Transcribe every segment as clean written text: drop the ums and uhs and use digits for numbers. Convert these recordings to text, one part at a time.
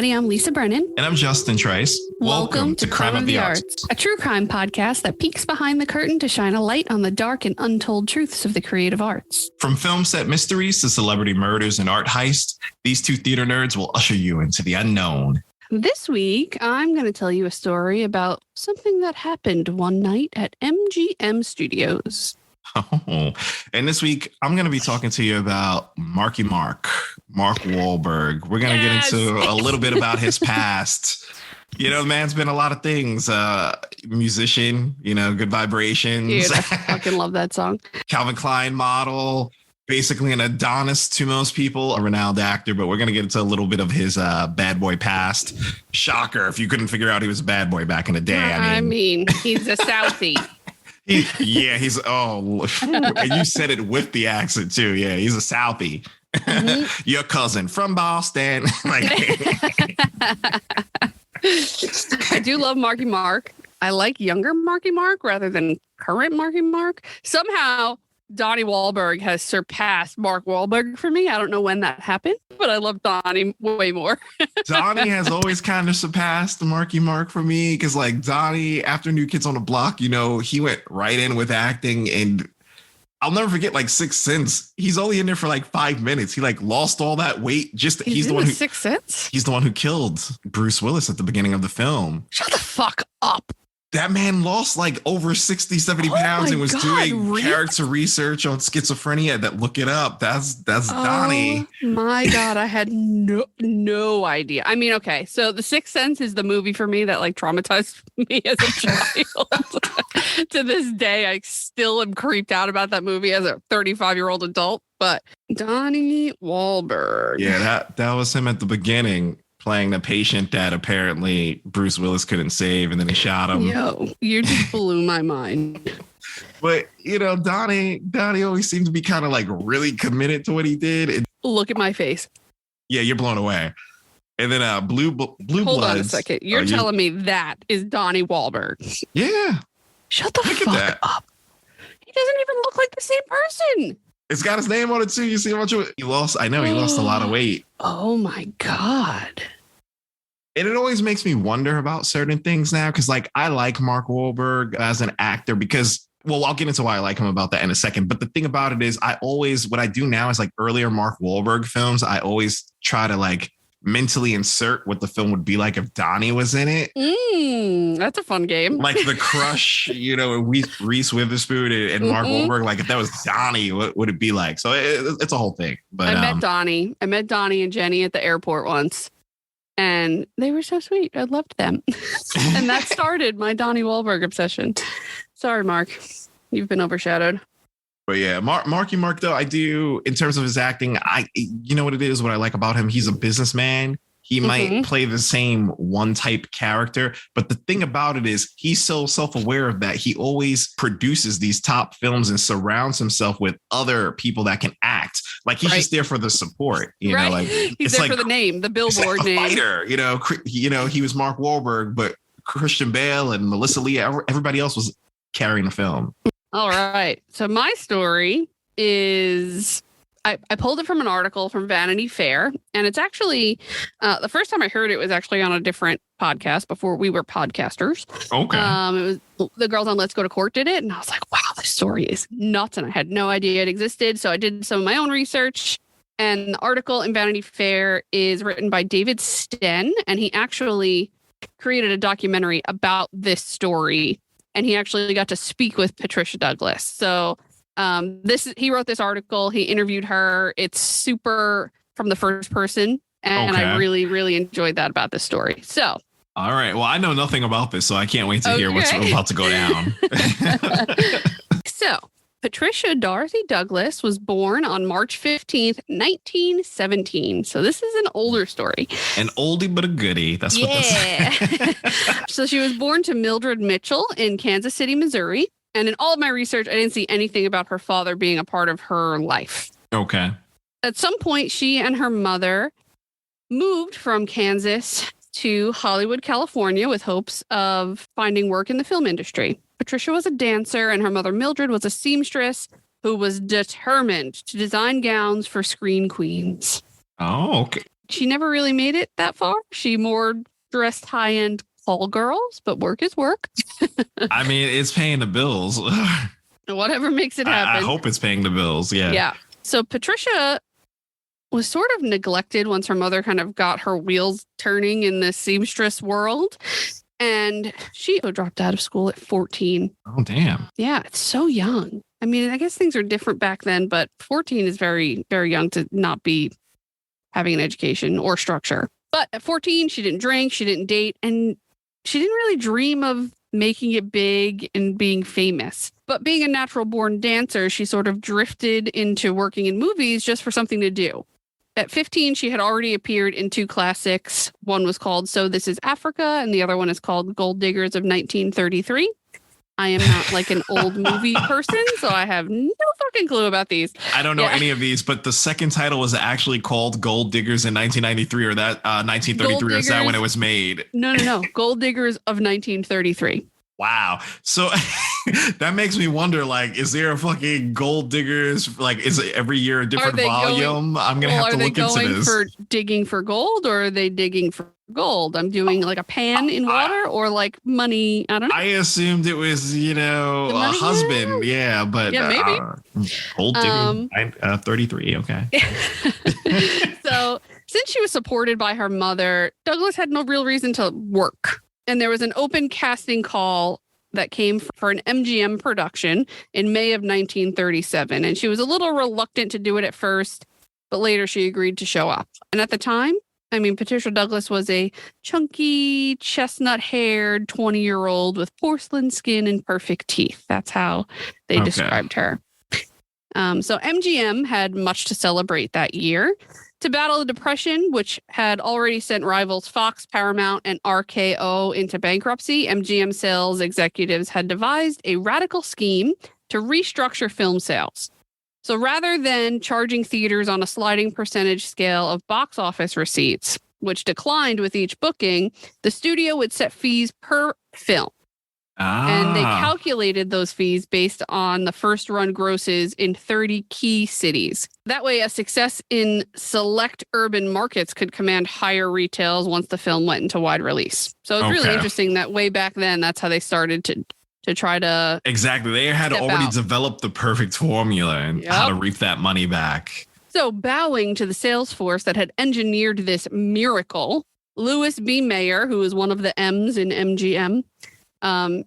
everybody. I'm Lisa Brennan. And I'm Justin Trice. Welcome to Crime of the Arts, a true crime podcast that peeks behind the curtain to shine a light on the dark and untold truths of the creative arts. From film set mysteries to celebrity murders and art heists, these two theater nerds will usher you into the unknown. This week, I'm going to tell you a story about something that happened one night at MGM Studios. Oh, and this week, I'm going to be talking to you about Mark Wahlberg. We're going to get into a little bit about his past. You know, the man's been a lot of things. Musician, Good Vibrations. Dude, I fucking love that song. Calvin Klein model. Basically an Adonis to most people, a renowned actor, but we're going to get into a little bit of his bad boy past. Shocker if you couldn't figure out he was a bad boy back in the day. I mean he's a Southie. He's, and you said it with the accent too. Yeah, he's a Southie. Mm-hmm. Your cousin from Boston. I do love Marky Mark. I like younger Marky Mark rather than current Marky Mark. Somehow Donnie Wahlberg has surpassed Mark Wahlberg for me. I don't know when that happened, but I love Donnie way more. Donnie has always kind of surpassed Marky Mark for me because, Donnie, after New Kids on the Block, he went right in with acting, and I'll never forget, Sixth Sense. He's only in there for 5 minutes. He lost all that weight. He's the one who Sixth Sense. He's the one who killed Bruce Willis at the beginning of the film. Shut the fuck up. That man lost over 60, 70 pounds and was doing character research on schizophrenia. Look it up. That's Donnie. Oh my God. I had no idea. I mean, okay. So The Sixth Sense is the movie for me that traumatized me as a child. To this day, I still am creeped out about that movie as a 35-year-old adult. But Donnie Wahlberg. Yeah, that was him at the beginning, playing the patient that apparently Bruce Willis couldn't save, and then he shot him. Yo, you just blew my mind. But, Donnie always seemed to be kind of really committed to what he did. Look at my face. Yeah, you're blown away. And then Blue Bloods. Hold on a second. You're telling me that is Donnie Wahlberg? Yeah. Shut the fuck up. He doesn't even look like the same person. It's got his name on it too. You see how much he lost? I know he lost a lot of weight. Oh my God. And it always makes me wonder about certain things now. Cause I like Mark Wahlberg as an actor because, I'll get into why I like him about that in a second. But the thing about it is what I do now is earlier Mark Wahlberg films, I always try to mentally insert what the film would be like if Donnie was in it. That's a fun game. The Crush, Reese Witherspoon and Mark Wahlberg. If that was Donnie, what would it be like? So it's a whole thing. But I met Donnie and Jenny at the airport once, and they were so sweet. I loved them. And that started my Donnie Wahlberg obsession. Sorry, Mark. You've been overshadowed. But yeah, Marky Mark, though, I do, in terms of his acting, you know what it is, what I like about him? He's a businessman. He might play the same one type character. But the thing about it is he's so self-aware of that. He always produces these top films and surrounds himself with other people that can act. He's just there for the support. He's there for the name, the billboard name. Fighter, he was Mark Wahlberg, but Christian Bale and Melissa Lee, everybody else was carrying the film. All right. So my story is, I pulled it from an article from Vanity Fair, and it's actually, the first time I heard it was actually on a different podcast before we were podcasters. Okay. It was the girls on Let's Go to Court did it, and I was like, wow, this story is nuts, and I had no idea it existed. So I did some of my own research, and the article in Vanity Fair is written by David Sten, and he actually created a documentary about this story. And he actually got to speak with Patricia Douglas. So he wrote this article. He interviewed her. It's super from the first person. And I really, really enjoyed that about this story. So. All right. Well, I know nothing about this, so I can't wait to hear what's about to go down. So Patricia Dorothy Douglas was born on March 15th, 1917. So this is an older story. An oldie but a goodie. That's what this is. So she was born to Mildred Mitchell in Kansas City, Missouri. And in all of my research, I didn't see anything about her father being a part of her life. Okay. At some point, she and her mother moved from Kansas to Hollywood, California, with hopes of finding work in the film industry. Patricia was a dancer, and her mother, Mildred, was a seamstress who was determined to design gowns for screen queens. Oh, okay. She never really made it that far. She more dressed high-end call girls, but work is work. I mean, it's paying the bills. Whatever makes it happen. I hope it's paying the bills. Yeah. Yeah. So Patricia was sort of neglected once her mother kind of got her wheels turning in the seamstress world. And she dropped out of school at 14. Oh, damn. Yeah, it's so young. I mean, I guess things are different back then, but 14 is very, very young to not be having an education or structure. But at 14, she didn't drink, she didn't date, and she didn't really dream of making it big and being famous. But being a natural born dancer, she sort of drifted into working in movies just for something to do. At 15, she had already appeared in 2 classics. One was called So This Is Africa, and the other one is called Gold Diggers of 1933. I am not like an old movie person, so I have no fucking clue about these. I don't know any of these, but the second title was actually called Gold Diggers in 1993 or that 1933, or is that when it was made? No. Gold Diggers of 1933. Wow. So that makes me wonder, like, is there a fucking Gold Diggers? Like, is it every year a different volume? I'm going to have to look into this. Are they going for digging for gold, or are they digging for gold? I'm doing like a pan in water, or like money. I don't know. I assumed it was, a husband. Yeah, but maybe. Gold Digger 33. Okay. So since she was supported by her mother, Douglas had no real reason to work. And there was an open casting call that came for an MGM production in May of 1937. And she was a little reluctant to do it at first, but later she agreed to show up. And at the time, I mean, Patricia Douglas was a chunky, chestnut-haired 20-year-old with porcelain skin and perfect teeth. That's how they described her. So MGM had much to celebrate that year. To battle the Depression, which had already sent rivals Fox, Paramount, and RKO into bankruptcy, MGM sales executives had devised a radical scheme to restructure film sales. So rather than charging theaters on a sliding percentage scale of box office receipts, which declined with each booking, the studio would set fees per film. And they calculated those fees based on the first run grosses in 30 key cities. That way, a success in select urban markets could command higher retails once the film went into wide release. So it's really interesting that way back then, that's how they started to try to... Exactly. They had already developed the perfect formula and how to reap that money back. So bowing to the sales force that had engineered this miracle, Louis B. Mayer, who was one of the M's in MGM,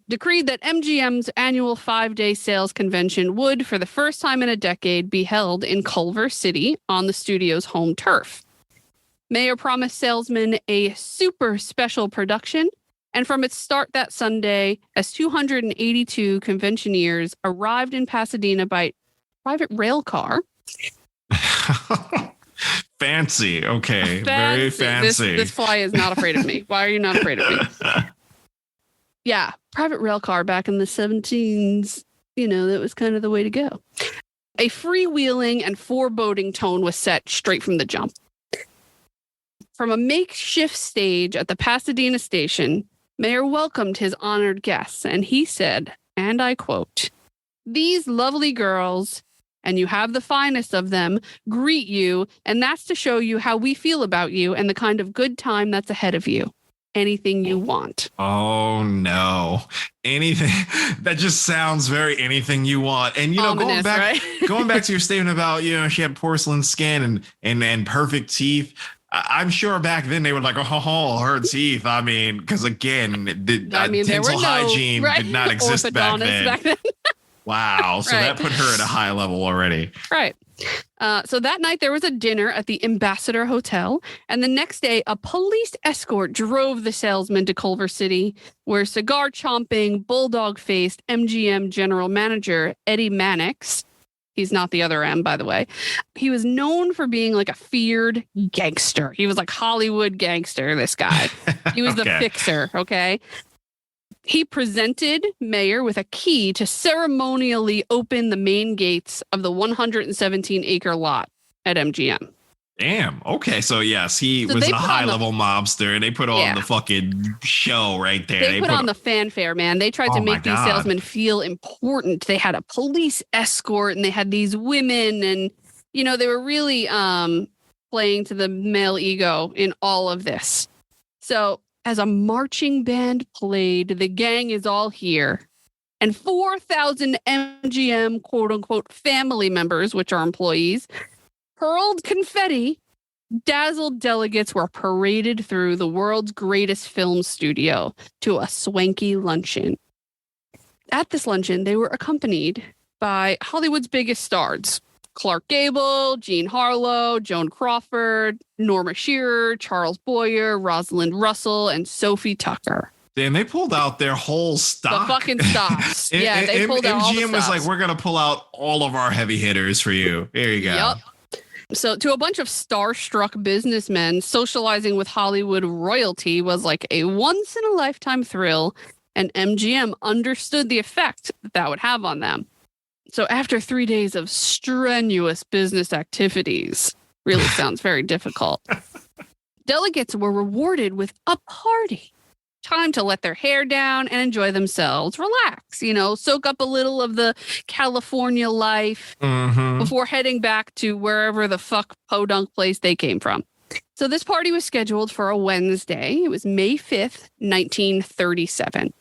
decreed that MGM's annual 5-day sales convention would, for the first time in a decade, be held in Culver City on the studio's home turf. Mayer promised salesmen a super special production, and from its start that Sunday, as 282 conventioneers arrived in Pasadena by private rail car. Fancy. Okay. Very fancy. This fly is not afraid of me. Why are you not afraid of me? Yeah, private rail car back in the 17s, that was kind of the way to go. A freewheeling and foreboding tone was set straight from the jump. From a makeshift stage at the Pasadena station, Mayer welcomed his honored guests, and he said, and I quote, "These lovely girls, and you have the finest of them, greet you, and that's to show you how we feel about you and the kind of good time that's ahead of you. Anything you want." Oh no. Anything that just sounds very anything you want. And ominous, going back to your statement about, she had porcelain skin and perfect teeth. I'm sure back then they were like, oh, her teeth. I mean, because again, dental hygiene did not exist back then. Wow. So that put her at a high level already. Right. So that night there was a dinner at the Ambassador Hotel, and the next day a police escort drove the salesman to Culver City, where cigar-chomping, bulldog-faced MGM general manager Eddie Mannix, he's not the other M, by the way, he was known for being like a feared gangster. He was like Hollywood gangster, this guy. He was the fixer, okay? He presented Mayer with a key to ceremonially open the main gates of the 117-acre lot at MGM. Damn. Okay. So, yes, he was a high-level mobster, and they put on the fucking show right there. They put on the fanfare, man. They tried to make these salesmen feel important. They had a police escort, and they had these women, and, they were really playing to the male ego in all of this. So as a marching band played, the gang is all here. And 4,000 MGM quote unquote family members, which are employees, hurled confetti. Dazzled delegates were paraded through the world's greatest film studio to a swanky luncheon. At this luncheon, they were accompanied by Hollywood's biggest stars: Clark Gable, Jean Harlow, Joan Crawford, Norma Shearer, Charles Boyer, Rosalind Russell, and Sophie Tucker. Damn, they pulled out their whole stock. The fucking stocks. Yeah, they pulled out all the MGM was like, we're going to pull out all of our heavy hitters for you. Here you go. Yep. So to a bunch of starstruck businessmen, socializing with Hollywood royalty was like a once-in-a-lifetime thrill, and MGM understood the effect that would have on them. So after 3 days of strenuous business activities, really sounds very difficult, delegates were rewarded with a party. Time to let their hair down and enjoy themselves, relax, soak up a little of the California life before heading back to wherever the fuck podunk place they came from. So this party was scheduled for a Wednesday. It was May 5th, 1937.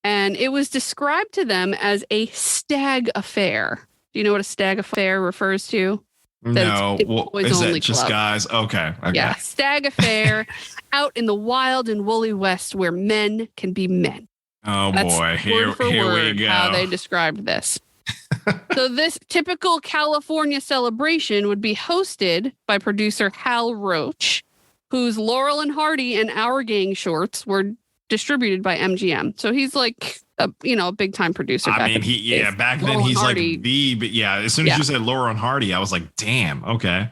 And it was described to them as a stag affair. Do you know what a stag affair refers to? No, is that just club. Guys? Okay. Yeah, stag affair out in the wild and woolly West where men can be men. Oh, that's boy. Here we go. How they described this. So this typical California celebration would be hosted by producer Hal Roach, whose Laurel and Hardy and Our Gang shorts were distributed by MGM. So he's like a big time producer. Back then he's Hardy, but as soon as you said Laurel and Hardy, I was like, damn, okay.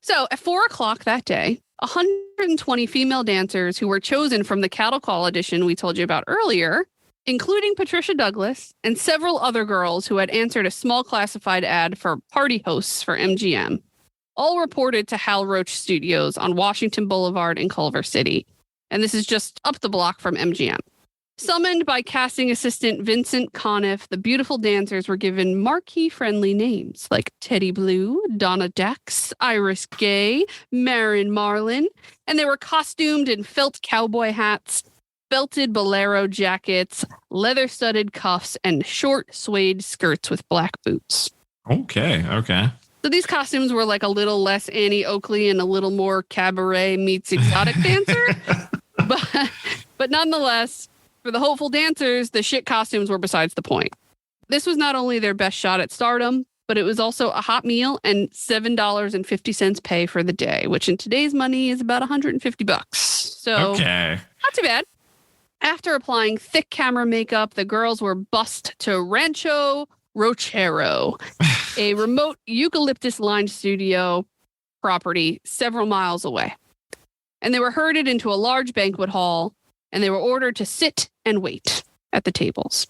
So at 4:00 that day, 120 female dancers who were chosen from the cattle call audition we told you about earlier, including Patricia Douglas and several other girls who had answered a small classified ad for party hosts for MGM, all reported to Hal Roach Studios on Washington Boulevard in Culver City. And this is just up the block from MGM. Summoned by casting assistant Vincent Conniff, the beautiful dancers were given marquee-friendly names like Teddy Blue, Donna Dex, Iris Gay, Marin Marlin, and they were costumed in felt cowboy hats, belted bolero jackets, leather-studded cuffs, and short suede skirts with black boots. Okay. So these costumes were like a little less Annie Oakley and a little more cabaret meets exotic dancer. But nonetheless, for the hopeful dancers, the shit costumes were besides the point. This was not only their best shot at stardom, but it was also a hot meal and $7.50 pay for the day, which in today's money is about $150. So okay. Not too bad. After applying thick camera makeup, the girls were bussed to Rancho Rochero, a remote eucalyptus-lined studio property several miles away. And they were herded into a large banquet hall, and they were ordered to sit and wait at the tables.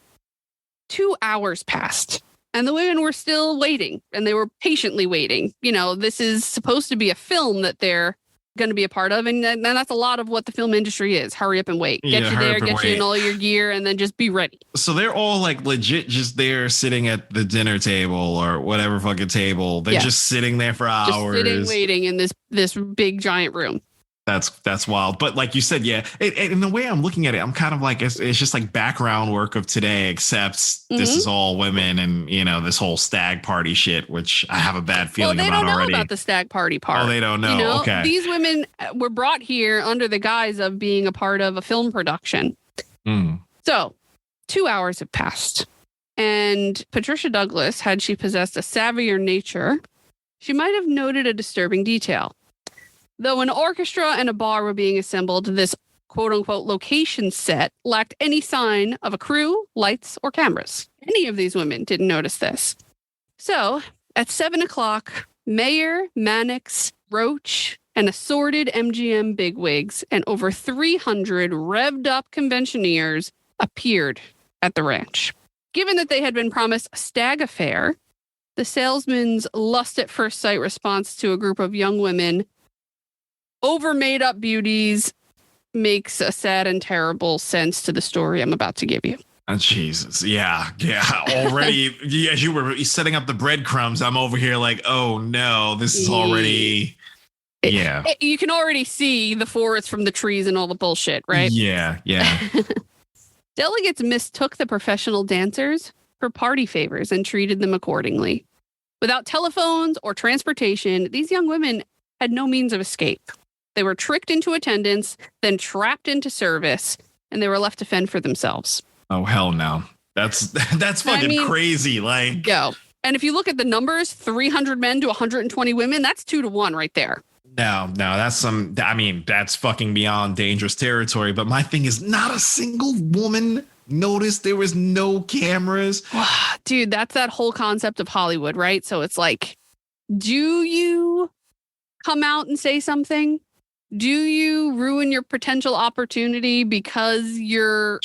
2 hours passed, and the women were still waiting, and they were patiently waiting. This is supposed to be a film that they're going to be a part of, and that's a lot of what the film industry is. Hurry up and wait. Get you there, get you in all your gear, and then just be ready. So they're all like legit just there sitting at the dinner table or whatever fucking table. They're just sitting there for hours. Just sitting, waiting in this big, giant room. That's wild. But like you said, in the way I'm looking at it, I'm kind of like, it's just like background work of today, except this is all women and, this whole stag party shit, which I have a bad feeling about already. They don't know about the stag party part. Oh, they don't know. Okay. These women were brought here under the guise of being a part of a film production. So 2 hours have passed. And Patricia Douglas, had she possessed a savvier nature, she might have noted a disturbing detail. Though an orchestra and a bar were being assembled, this quote-unquote location set lacked any sign of a crew, lights, or cameras. Any of these women didn't notice this. So, at 7:00, Mayer, Mannix, Roach, and assorted MGM bigwigs and over 300 revved-up conventioneers appeared at the ranch. Given that they had been promised a stag affair, the salesman's lust-at-first-sight response to a group of young women over made-up beauties makes a sad and terrible sense to the story I'm about to give you. Oh, Jesus. Yeah. Already, as you were setting up the breadcrumbs, I'm over here like, oh no, this is already You can already see the forest from the trees and all the bullshit, right? Yeah. Delegates mistook the professional dancers for party favors and treated them accordingly. Without telephones or transportation, these young women had no means of escape. They were tricked into attendance, then trapped into service, and they were left to fend for themselves. Oh, hell no. That's fucking crazy. Like, go. And if you look at the numbers, 300 men to 120 women, that's 2-1 right there. No, that's that's fucking beyond dangerous territory. But my thing is, not a single woman noticed there was no cameras. Dude, that's that whole concept of Hollywood, right? So it's like, do you come out and say something? Do you ruin your potential opportunity because you're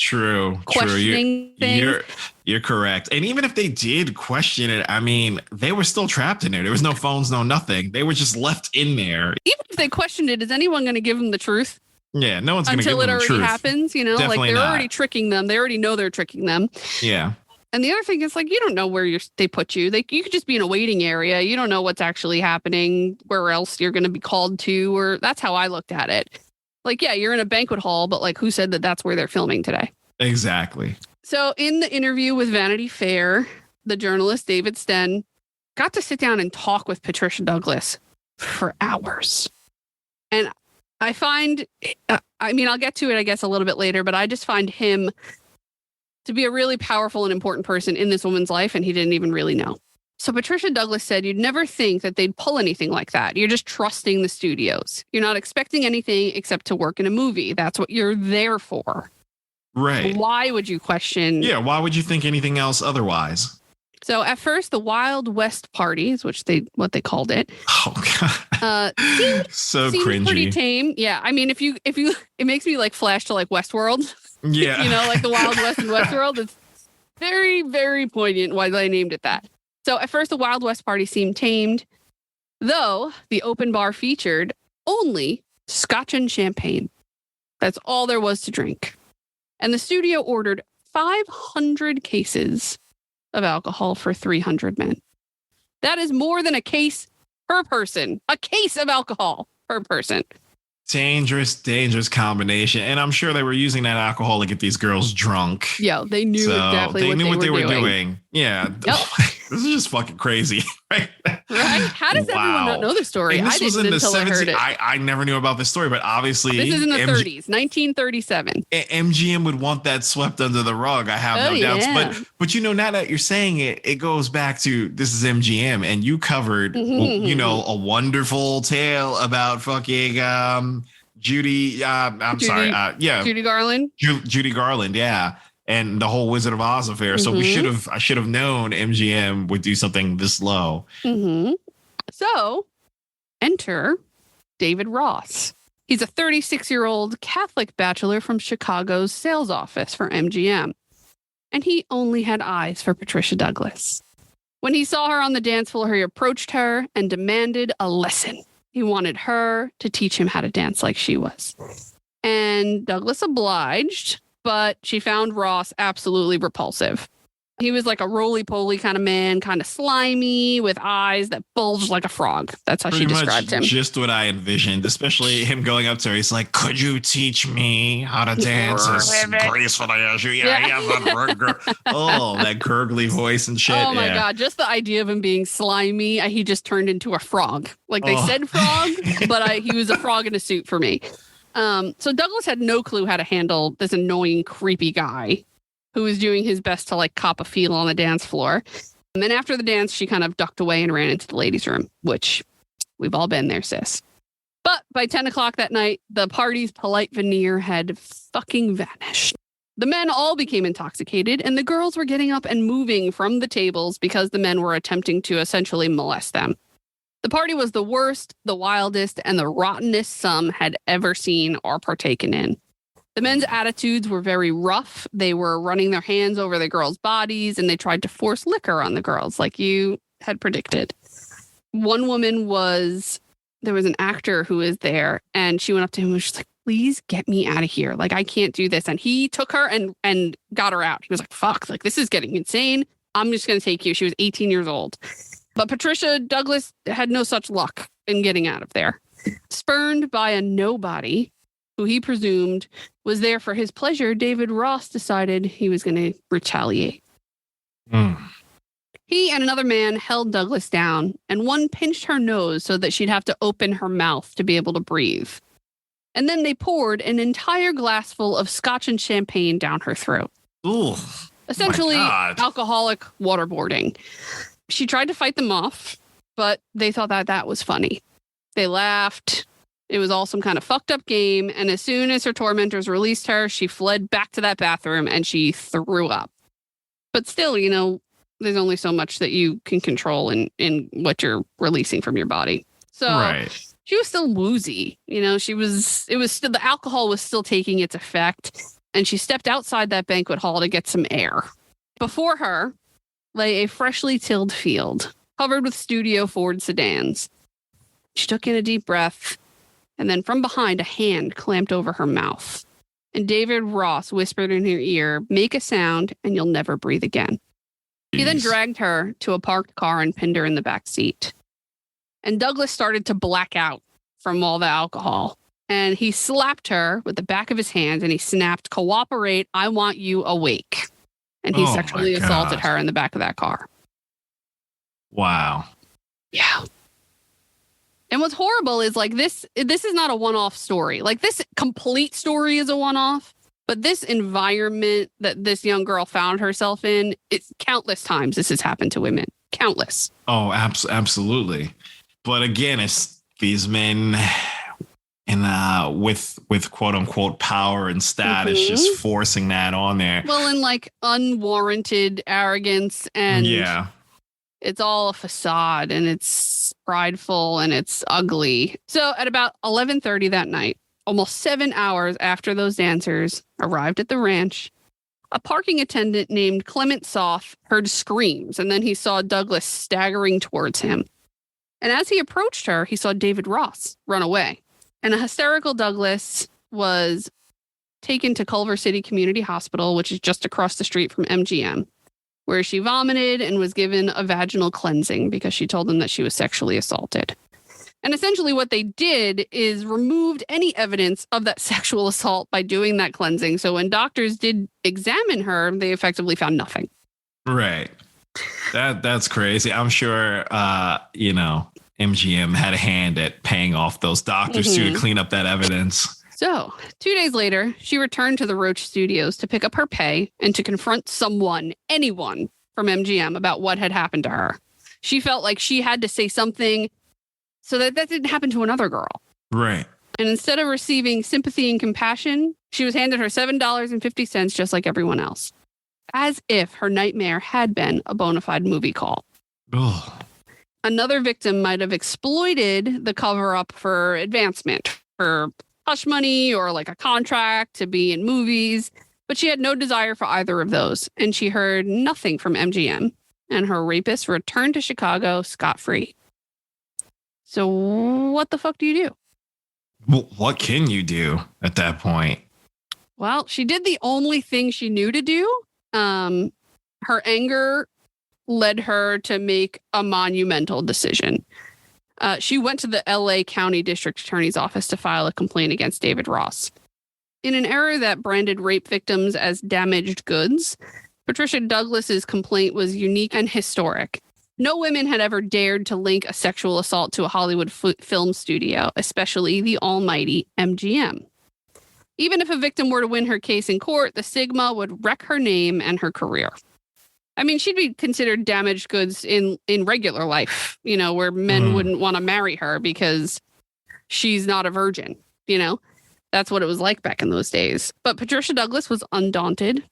questioning things? You're correct. And even if they did question it, I mean, they were still trapped in there. There was no phones, no nothing. They were just left in there. Even if they questioned it, is anyone going to give them the truth? Yeah, no one's going to give them the truth. Until it already happens, you know? Definitely like they're not. already tricking them. They already know they're tricking them. Yeah. And the other thing is, like, you don't know where they put you. You could just be in a waiting area. You don't know what's actually happening, where else you're going to be called to, or that's how I looked at it. Like, yeah, you're in a banquet hall, but like, who said that that's where they're filming today? Exactly. So in the interview with Vanity Fair, the journalist David Sten got to sit down and talk with Patricia Douglas for hours. And I find, I'll get to it, I guess, a little bit later, but I just find him to be a really powerful and important person in this woman's life, and he didn't even really know. So Patricia Douglas said you'd never think that they'd pull anything like that. You're just trusting the studios. You're not expecting anything except to work in a movie. That's what you're there for. Right. Why would you question? Yeah, why would you think anything else otherwise? So at first, the Wild West parties, what they called it. Oh god. Seemed cringy. Pretty tame. Yeah. I mean, if you it makes me like flash to like Westworld. Yeah. You know, like the Wild West and Westworld. It's very, very poignant why they named it that. So at first, the Wild West party seemed tamed, though the open bar featured only scotch and champagne. That's all there was to drink. And the studio ordered 500 cases of alcohol for 300 men. That is more than a case per person. A case of alcohol per person. Dangerous combination. And I'm sure they were using that alcohol to get these girls drunk. Yeah, they knew exactly what they were doing. Yeah. Yep. This is just fucking crazy. Right? How does everyone not know the story? And this was in the 70s. I heard it. I never knew about this story, but obviously this is in the 30s, 1937. MGM would want that swept under the rug. I have no doubts. Yeah. But you know, now that you're saying it, it goes back to this is MGM, and you covered a wonderful tale about fucking Judy Garland. Judy Garland, yeah. And the whole Wizard of Oz affair. So I should have known MGM would do something this low. Mm-hmm. So enter David Ross. He's a 36-year-old Catholic bachelor from Chicago's sales office for MGM. And he only had eyes for Patricia Douglas. When he saw her on the dance floor, he approached her and demanded a lesson. He wanted her to teach him how to dance like she was. And Douglas obliged, but she found Ross absolutely repulsive. He was like a roly-poly kind of man, kind of slimy, with eyes that bulged like a frog. That's how she described him. Just what I envisioned, especially him going up to her. He's like, could you teach me how to dance as gracefully as you? That gurgly voice and shit. Oh my God. Just the idea of him being slimy, he just turned into a frog. Like they said frog, but he was a frog in a suit for me. So Douglas had no clue how to handle this annoying, creepy guy who was doing his best to like cop a feel on the dance floor. And then after the dance, she kind of ducked away and ran into the ladies' room, which we've all been there, sis. But by 10 o'clock that night, the party's polite veneer had fucking vanished. The men all became intoxicated, and the girls were getting up and moving from the tables because the men were attempting to essentially molest them. The party was the worst, the wildest, and the rottenest some had ever seen or partaken in. The men's attitudes were very rough. They were running their hands over the girls' bodies, and they tried to force liquor on the girls, like you had predicted. One woman there was an actor who was there, and she went up to him and was just like, please get me out of here. Like, I can't do this. And he took her and got her out. He was like, fuck, like, this is getting insane. I'm just going to take you. She was 18 years old. But Patricia Douglas had no such luck in getting out of there. Spurned by a nobody who he presumed was there for his pleasure, David Ross decided he was going to retaliate. He and another man held Douglas down, and one pinched her nose so that she'd have to open her mouth to be able to breathe. And then they poured an entire glassful of scotch and champagne down her throat. Ooh, essentially alcoholic waterboarding. She tried to fight them off, but they thought that was funny. They laughed. It was all some kind of fucked up game. And as soon as her tormentors released her, she fled back to that bathroom and she threw up. But still, there's only so much that you can control in what you're releasing from your body. So she was still woozy. The alcohol was still taking its effect. And she stepped outside that banquet hall to get some air. Before her lay a freshly tilled field covered with Studio Ford sedans. She took in a deep breath, and then from behind, a hand clamped over her mouth. And David Ross whispered in her ear, "Make a sound and you'll never breathe again." He then dragged her to a parked car and pinned her in the back seat. And Douglas started to black out from all the alcohol. And he slapped her with the back of his hand and he snapped, "Cooperate, I want you awake." And he sexually assaulted her in the back of that car. Wow. Yeah. And what's horrible is this is not a one-off story. This complete story is a one-off, but this environment that this young girl found herself in, it's countless times this has happened to women. Countless. Oh, absolutely. But again, it's these men and with quote unquote power and status, just forcing that on there. Well, and unwarranted arrogance, and it's all a facade, and it's prideful and it's ugly. So at about 11:30 that night, almost 7 hours after those dancers arrived at the ranch, a parking attendant named Clement Soth heard screams, and then he saw Douglas staggering towards him. And as he approached her, he saw David Ross run away. And a hysterical Douglas was taken to Culver City Community Hospital, which is just across the street from MGM, where she vomited and was given a vaginal cleansing because she told them that she was sexually assaulted. And essentially what they did is removed any evidence of that sexual assault by doing that cleansing. So when doctors did examine her, they effectively found nothing. Right. That's crazy. I'm sure, MGM had a hand at paying off those doctors to clean up that evidence. So 2 days later, she returned to the Roach Studios to pick up her pay and to confront anyone from MGM about what had happened to her. She felt like she had to say something so that didn't happen to another girl. Right. And instead of receiving sympathy and compassion, she was handed her $7.50 just like everyone else, as if her nightmare had been a bona fide movie call. Oh. Another victim might have exploited the cover-up for advancement, for hush money or a contract to be in movies, but she had no desire for either of those, and she heard nothing from MGM, and her rapist returned to Chicago scot-free. So what the fuck do you do? Well, what can you do at that point? Well, she did the only thing she knew to do. Her anger led her to make a monumental decision. She went to the LA County District Attorney's Office to file a complaint against David Ross. In an era that branded rape victims as damaged goods, Patricia Douglas's complaint was unique and historic. No women had ever dared to link a sexual assault to a Hollywood film studio, especially the almighty MGM. Even if a victim were to win her case in court, the stigma would wreck her name and her career. I mean, she'd be considered damaged goods in regular life, where men wouldn't want to marry her because she's not a virgin, That's what it was like back in those days. But Patricia Douglas was undaunted.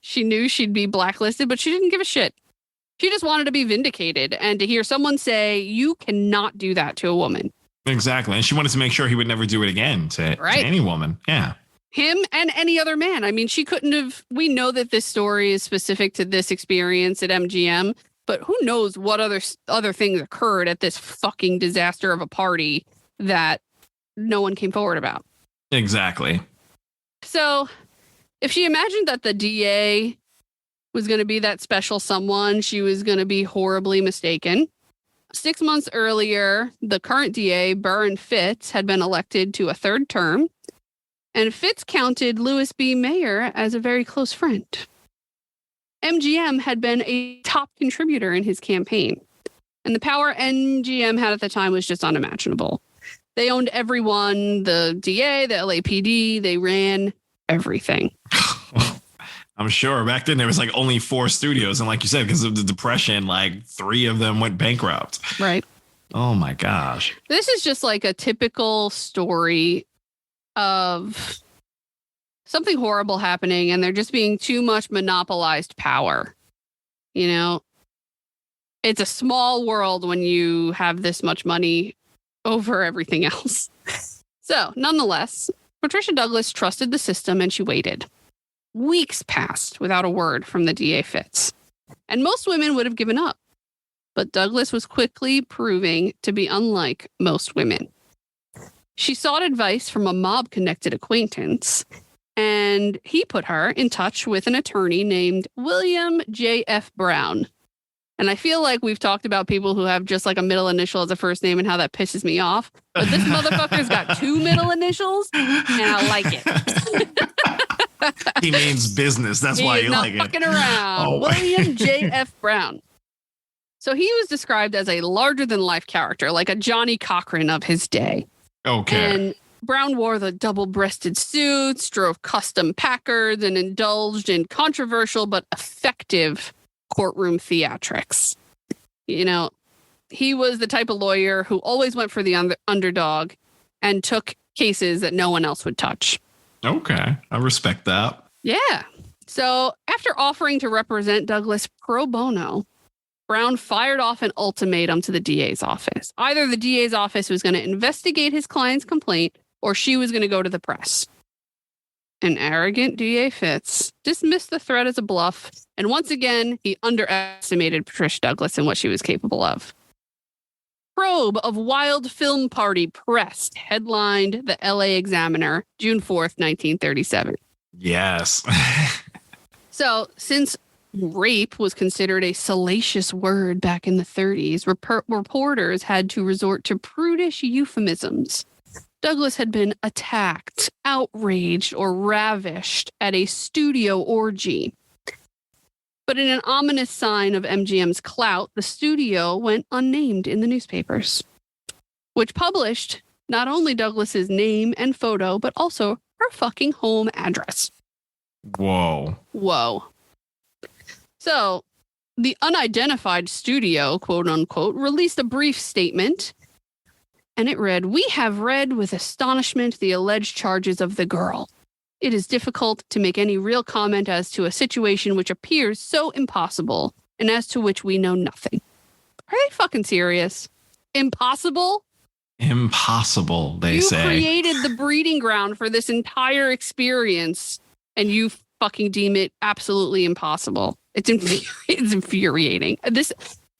She knew she'd be blacklisted, but she didn't give a shit. She just wanted to be vindicated and to hear someone say, "You cannot do that to a woman." Exactly. And she wanted to make sure he would never do it again to any woman. Yeah. Him and any other man. I mean, she couldn't have. We know that this story is specific to this experience at MGM, but who knows what other things occurred at this fucking disaster of a party that no one came forward about. Exactly. So if she imagined that the DA was going to be that special someone, she was going to be horribly mistaken. 6 months earlier, the current DA, Burr and Fitz, had been elected to a third term, and Fitz counted Louis B. Mayer as a very close friend. MGM had been a top contributor in his campaign, and the power MGM had at the time was just unimaginable. They owned everyone, the DA, the LAPD, they ran everything. I'm sure back then there was like only 4 studios. And like you said, because of the Depression, like 3 of them went bankrupt. Right. Oh, my gosh. This is just like a typical story of something horrible happening and there just being too much monopolized power. You know, it's a small world when you have this much money over everything else. So, nonetheless, Patricia Douglas trusted the system and she waited. Weeks passed without a word from the DA Fitz, and most women would have given up. But Douglas was quickly proving to be unlike most women. She sought advice from a mob-connected acquaintance, and he put her in touch with an attorney named William J.F. Brown. And I feel like we've talked about people who have just like a middle initial as a first name and how that pisses me off. But this motherfucker's got 2 middle initials, and I like it. He means business. That's why you like it. He's not fucking around. Oh. William J.F. Brown. So he was described as a larger-than-life character, like a Johnny Cochran of his day. Okay. And Brown wore the double-breasted suits, drove custom Packards, and indulged in controversial but effective courtroom theatrics. You know, he was the type of lawyer who always went for the underdog and took cases that no one else would touch. Okay, I respect that. Yeah. So after offering to represent Douglas pro bono, Brown fired off an ultimatum to the DA's office. Either the DA's office was going to investigate his client's complaint or she was going to go to the press. An arrogant DA Fitz dismissed the threat as a bluff, and once again, he underestimated Patricia Douglas and what she was capable of. Probe of Wild Film Party Press headlined the LA Examiner, June 4th, 1937. Yes. So, since rape was considered a salacious word back in the 30s, reporters had to resort to prudish euphemisms. Douglas had been attacked, outraged, or ravished at a studio orgy. But in an ominous sign of MGM's clout, the studio went unnamed in the newspapers, which published not only Douglas's name and photo, but also her fucking home address. Whoa. So the unidentified studio, quote unquote, released a brief statement, and it read, "We have read with astonishment the alleged charges of the girl. It is difficult to make any real comment as to a situation which appears so impossible and as to which we know nothing." Are they fucking serious? Impossible? Impossible, they say. You created the breeding ground for this entire experience and you fucking deem it absolutely impossible. It's infuriating.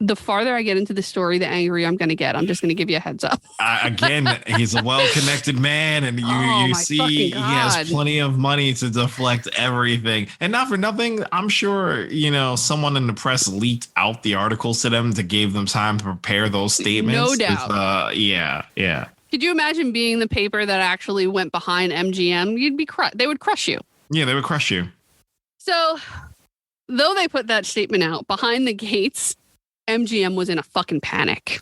The farther I get into the story, the angrier I'm going to get. I'm just going to give you a heads up. Again, he's a well-connected man, and you see he has plenty of money to deflect everything. And not for nothing, I'm sure, someone in the press leaked out the articles to them to give them time to prepare those statements. No doubt. Yeah. Could you imagine being the paper that actually went behind MGM? You'd be they would crush you. Yeah, they would crush you. So, though they put that statement out behind the gates, MGM was in a fucking panic.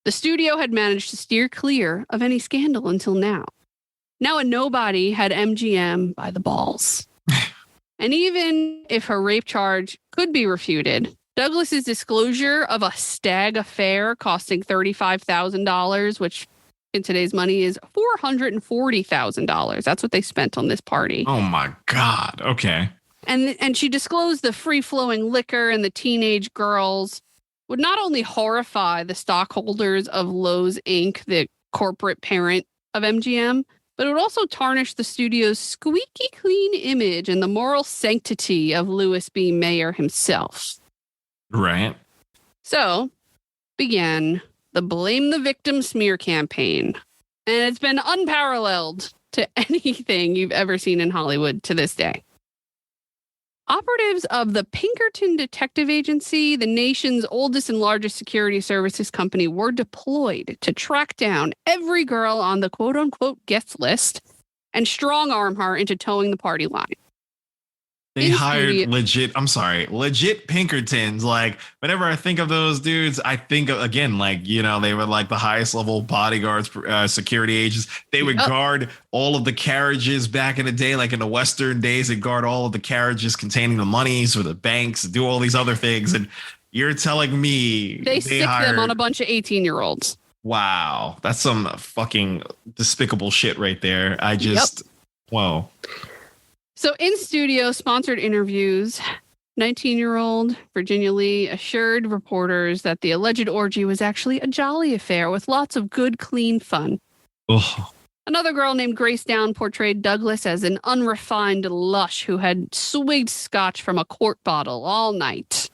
The studio had managed to steer clear of any scandal until now. Now a nobody had MGM by the balls. And even if her rape charge could be refuted, Douglas's disclosure of a stag affair costing $35,000, which in today's money is $440,000. That's what they spent on this party. Oh my God. Okay. And she disclosed the free-flowing liquor and the teenage girls would not only horrify the stockholders of Lowe's Inc., the corporate parent of MGM, but it would also tarnish the studio's squeaky clean image and the moral sanctity of Louis B. Mayer himself. Right. So began the Blame the Victim smear campaign. And it's been unparalleled to anything you've ever seen in Hollywood to this day. Operatives of the Pinkerton Detective Agency, the nation's oldest and largest security services company, were deployed to track down every girl on the quote-unquote guest list and strong-arm her into towing the party line. They hired legit Pinkertons. Like, whenever I think of those dudes, I think of, again, like, you know, they were like the highest level bodyguards, security agents. They would guard all of the carriages back in the day, like in the Western days, they'd guard all of the carriages containing the monies for the banks, do all these other things. And you're telling me they stick them on a bunch of 18-year-olds. Wow. That's some fucking despicable shit right there. Whoa. So in studio sponsored interviews, 19-year-old Virginia Lee assured reporters that the alleged orgy was actually a jolly affair with lots of good, clean fun. Ugh. Another girl named Grace Down portrayed Douglas as an unrefined lush who had swigged scotch from a quart bottle all night.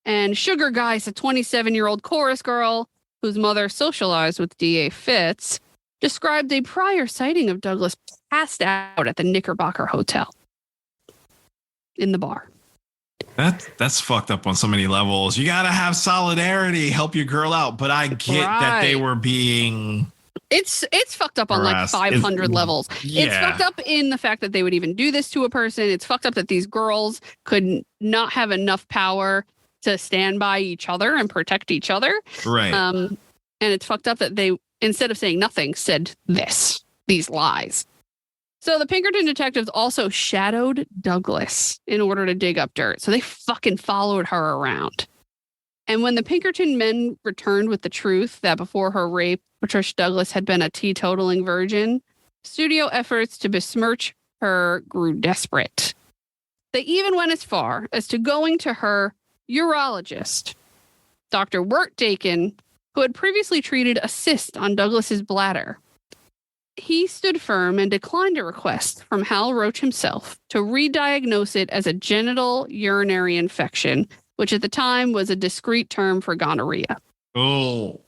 And Sugar Geis, a 27-year-old chorus girl whose mother socialized with D.A. Fitz, described a prior sighting of Douglas passed out at the Knickerbocker Hotel. In the bar. That's fucked up on so many levels. You gotta have solidarity, help your girl out. But I get that they were being. It's fucked up on like 500 levels. Yeah. It's fucked up in the fact that they would even do this to a person. It's fucked up that these girls could not have enough power to stand by each other and protect each other. Right. And it's fucked up that they, instead of saying nothing, said these lies. So the Pinkerton detectives also shadowed Douglas in order to dig up dirt. So they fucking followed her around. And when the Pinkerton men returned with the truth that before her rape, Patricia Douglas had been a teetotaling virgin, studio efforts to besmirch her grew desperate. They even went as far as to going to her urologist, Dr. Wirt Dakin, who had previously treated a cyst on Douglas's bladder. He stood firm and declined a request from Hal Roach himself to re-diagnose it as a genital urinary infection, which at the time was a discrete term for gonorrhea. Oh.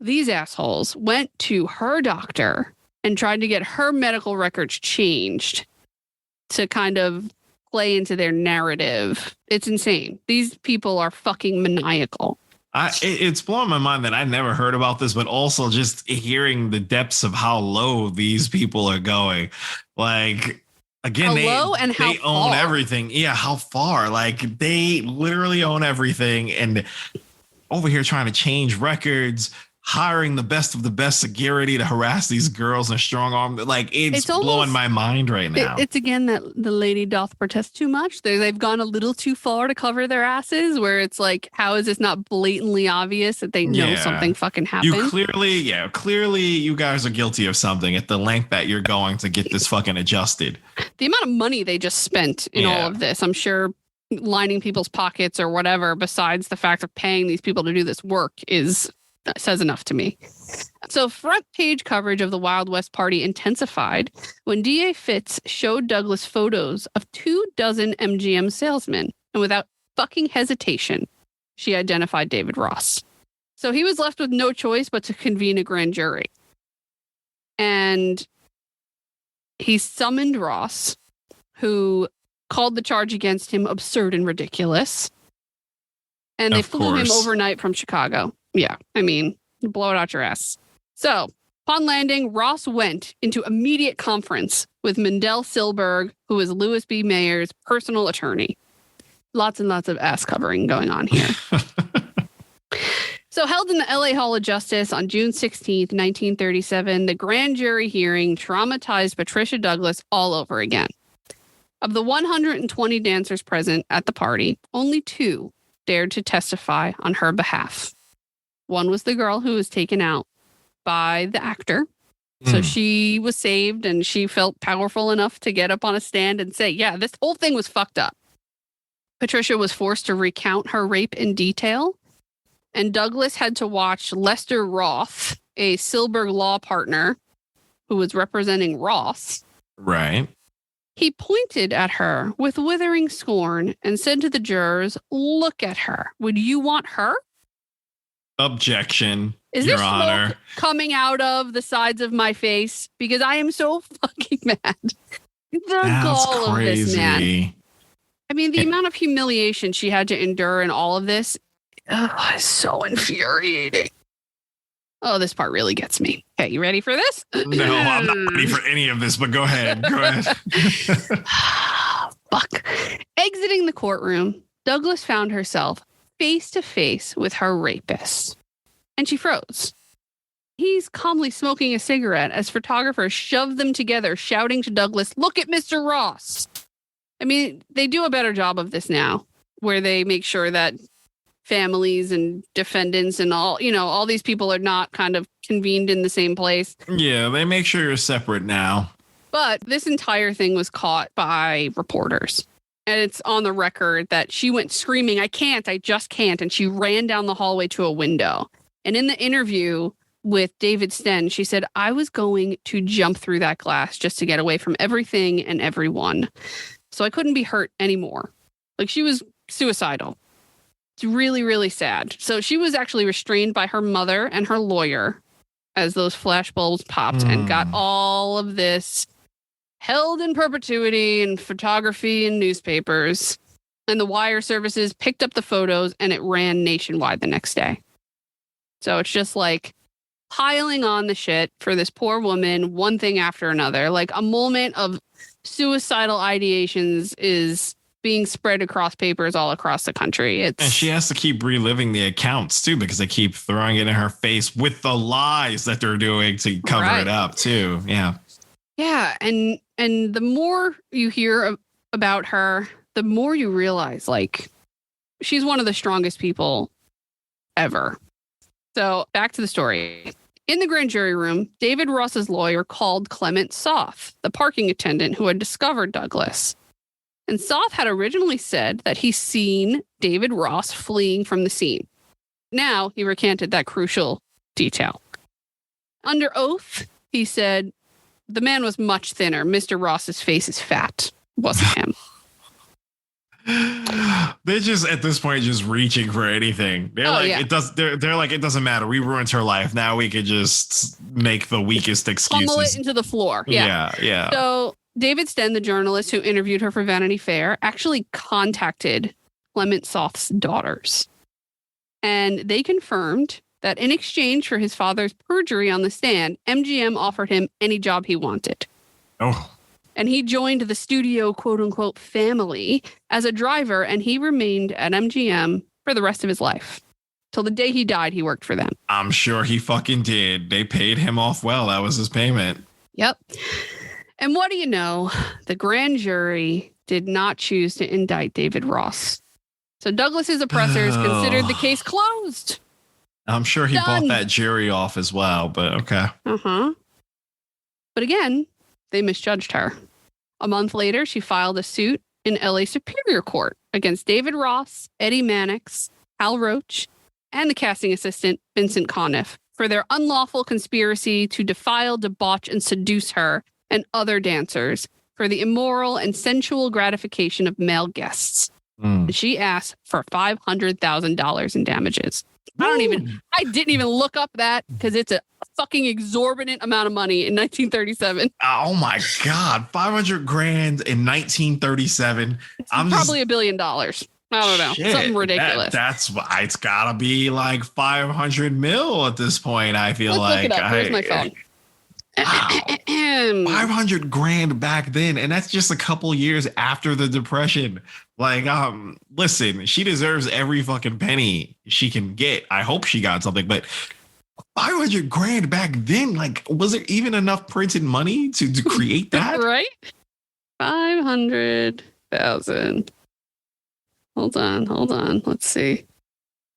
These assholes went to her doctor and tried to get her medical records changed to kind of play into their narrative. It's insane. These people are fucking maniacal. It's blowing my mind that I never heard about this, but also just hearing the depths of how low these people are going. Like, again, they own everything. Yeah, how far? Like, they literally own everything. And over here trying to change records, hiring the best of the best security to harass these girls in a strong arm. Like, it's blowing my mind right now. It's again that the lady doth protest too much. They've gone a little too far to cover their asses, where it's like, how is this not blatantly obvious that they know something fucking happened? Clearly you guys are guilty of something at the length that you're going to get this fucking adjusted. The amount of money they just spent in all of this, I'm sure lining people's pockets or whatever, besides the fact of paying these people to do this work, says enough to me. So front page coverage of the Wild West party intensified when D.A. Fitz showed Douglas photos of 24 MGM salesmen, and without fucking hesitation, she identified David Ross. So he was left with no choice but to convene a grand jury. And he summoned Ross, who called the charge against him absurd and ridiculous. And they flew him overnight from Chicago. Yeah, I mean, blow it out your ass. So, upon landing, Ross went into immediate conference with Mendel Silberg, who was Louis B. Mayer's personal attorney. Lots and lots of ass covering going on here. So, held in the LA Hall of Justice on June 16th, 1937, the grand jury hearing traumatized Patricia Douglas all over again. Of the 120 dancers present at the party, only 2 dared to testify on her behalf. One was the girl who was taken out by the actor. So she was saved and she felt powerful enough to get up on a stand and say, yeah, this whole thing was fucked up. Patricia was forced to recount her rape in detail. And Douglas had to watch Lester Roth, a Silberg law partner who was representing Ross. Right. He pointed at her with withering scorn and said to the jurors, look at her. Would you want her? Objection, Is Your there Honor. Smoke coming out of the sides of my face? Because I am so fucking mad. The That's gall crazy. of this man. mean, the amount of humiliation she had to endure in all of this is so infuriating. Oh, this part really gets me. Okay, you ready for this? No, I'm not ready for any of this, but go ahead. Go ahead. Fuck. Exiting the courtroom, Douglas found herself face to face with her rapist, and she froze. He's calmly smoking a cigarette as photographers shove them together, shouting to Douglas, "Look at Mr. Ross." I mean, they do a better job of this now, where they make sure that families and defendants and all these people are not kind of convened in the same place. Yeah, they make sure you're separate now. But this entire thing was caught by reporters. And it's on the record that she went screaming, I just can't. And she ran down the hallway to a window. And in the interview with David Sten, she said, I was going to jump through that glass just to get away from everything and everyone. So I couldn't be hurt anymore. Like, she was suicidal. It's really, really sad. So she was actually restrained by her mother and her lawyer as those flashbulbs popped and got all of this held in perpetuity in photography and newspapers. And the wire services picked up the photos and it ran nationwide the next day. So it's just like piling on the shit for this poor woman, one thing after another. Like, a moment of suicidal ideations is being spread across papers all across the country. And she has to keep reliving the accounts too, because they keep throwing it in her face with the lies that they're doing to cover it up too. Yeah. Yeah. And the more you hear about her, the more you realize, like, she's one of the strongest people ever. So back to the story. In the grand jury room, David Ross's lawyer called Clement Soth, the parking attendant who had discovered Douglas. And Soth had originally said that he's seen David Ross fleeing from the scene. Now he recanted that crucial detail. Under oath, he said, the man was much thinner. Mr. Ross's face is fat. It wasn't him. They're just at this point just reaching for anything. They're they're like, it doesn't matter. We ruined her life. Now we could just make the weakest excuses. Pummel it into the floor. Yeah. So David Sten, the journalist who interviewed her for Vanity Fair, actually contacted Clement Soth's daughters. And they confirmed that in exchange for his father's perjury on the stand, MGM offered him any job he wanted. Oh. And he joined the studio, quote unquote, family as a driver, and he remained at MGM for the rest of his life. Till the day he died, he worked for them. I'm sure he fucking did. They paid him off well. That was his payment. Yep. And what do you know? The grand jury did not choose to indict David Ross. So Douglas's oppressors considered the case closed. I'm sure he bought that jury off as well, but okay. Uh-huh. But again, they misjudged her. A month later, she filed a suit in LA Superior Court against David Ross, Eddie Mannix, Hal Roach, and the casting assistant, Vincent Conniff, for their unlawful conspiracy to defile, debauch, and seduce her and other dancers for the immoral and sensual gratification of male guests. And she asked for $500,000 in damages. I didn't even look up that because it's a fucking exorbitant amount of money in 1937. Oh my God. $500,000 in 1937. Probably $1 billion. I don't know. Shit, something ridiculous. It's gotta be like 500 mil at this point. I feel Let's look it up. Where's my phone? Wow. $500,000 back then, and that's just a couple years after the Depression. Like, listen, she deserves every fucking penny she can get. I hope she got something, but $500,000 back then, like, was there even enough printed money to create that? Right? 500,000. Hold on. Let's see.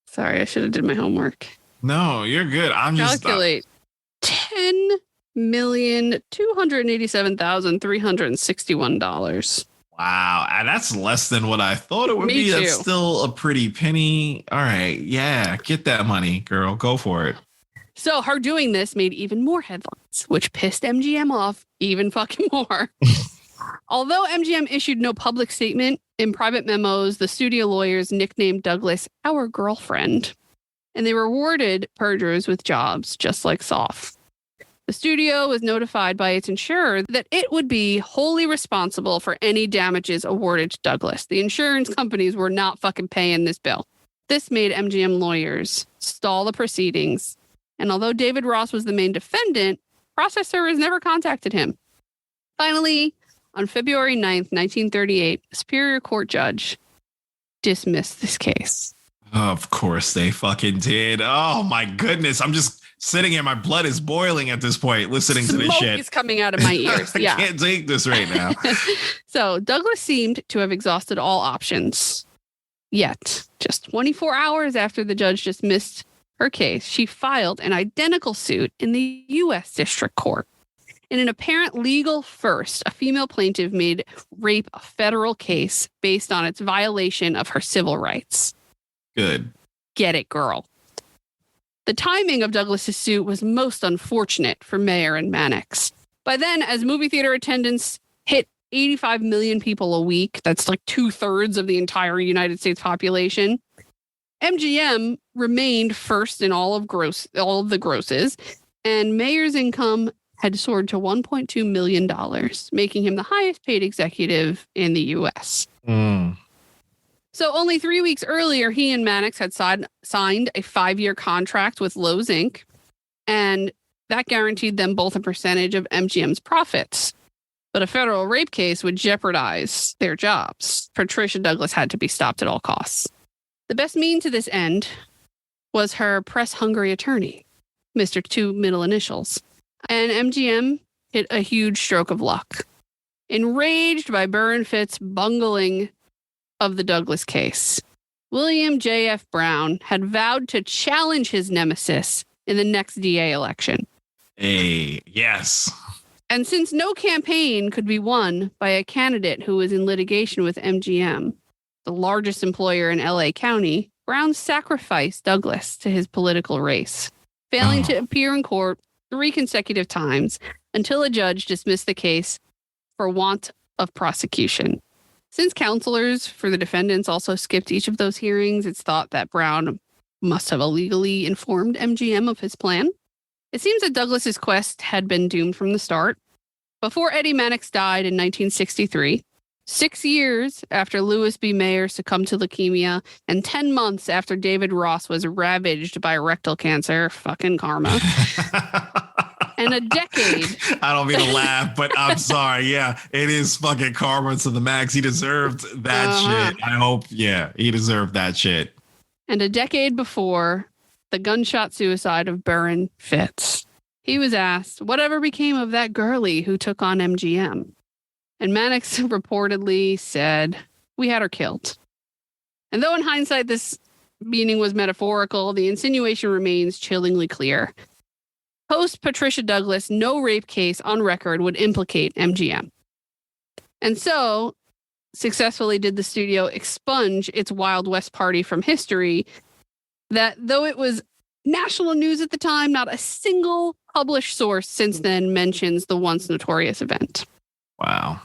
Sorry, I should have did my homework. No, you're good. I'm just calculate. $10,287,361. Wow, and that's less than what I thought it would be. Too. That's still a pretty penny. All right, yeah, get that money, girl. Go for it. So her doing this made even more headlines, which pissed MGM off even fucking more. Although MGM issued no public statement, in private memos, the studio lawyers nicknamed Douglas our girlfriend, and they rewarded perjurers with jobs just like Soth. The studio was notified by its insurer that it would be wholly responsible for any damages awarded to Douglas. The insurance companies were not fucking paying this bill. This made MGM lawyers stall the proceedings. And although David Ross was the main defendant, process servers never contacted him. Finally, on February 9th, 1938, a Superior Court judge dismissed this case. Of course they fucking did. Oh my goodness. I'm just sitting here. My blood is boiling at this point listening to this shit. Smoke is coming out of my ears. Yeah. I can't take this right now. So Douglas seemed to have exhausted all options. Yet, just 24 hours after the judge dismissed her case, she filed an identical suit in the U.S. District Court. In an apparent legal first, a female plaintiff made rape a federal case based on its violation of her civil rights. Good. Get it, girl. The timing of Douglas's suit was most unfortunate for Mayer and Mannix. By then, as movie theater attendance hit 85 million people a week, that's like 2/3 of the entire United States population, MGM remained first in all of the grosses, and Mayer's income had soared to $1.2 million, making him the highest paid executive in the U.S. So only 3 weeks earlier, he and Mannix had signed a 5-year contract with Lowe's Inc., and that guaranteed them both a percentage of MGM's profits. But a federal rape case would jeopardize their jobs. Patricia Douglas had to be stopped at all costs. The best mean to this end was her press-hungry attorney, Mr. Two Middle Initials. And MGM hit a huge stroke of luck. Enraged by Burr and Fitt's bungling of the Douglas case, William J.F. Brown had vowed to challenge his nemesis in the next DA election. Hey, yes. And since no campaign could be won by a candidate who was in litigation with MGM, the largest employer in LA County, Brown sacrificed Douglas to his political race, failing to appear in court 3 consecutive times until a judge dismissed the case for want of prosecution. Since counselors for the defendants also skipped each of those hearings, it's thought that Brown must have illegally informed MGM of his plan. It seems that Douglas's quest had been doomed from the start. Before Eddie Mannix died in 1963, 6 years after Louis B. Mayer succumbed to leukemia, and 10 months after David Ross was ravaged by rectal cancer, fucking karma, and a decade. I don't mean to laugh, but I'm sorry. Yeah, it is fucking karma to the max. He deserved that shit. I hope, he deserved that shit. And a decade before the gunshot suicide of Burr Fitz, he was asked, whatever became of that girlie who took on MGM? And Mannix reportedly said, we had her killed. And though in hindsight this meaning was metaphorical, the insinuation remains chillingly clear. Post Patricia Douglas, no rape case on record would implicate MGM. And so, successfully did the studio expunge its Wild West party from history, that though it was national news at the time, not a single published source since then mentions the once notorious event. Wow.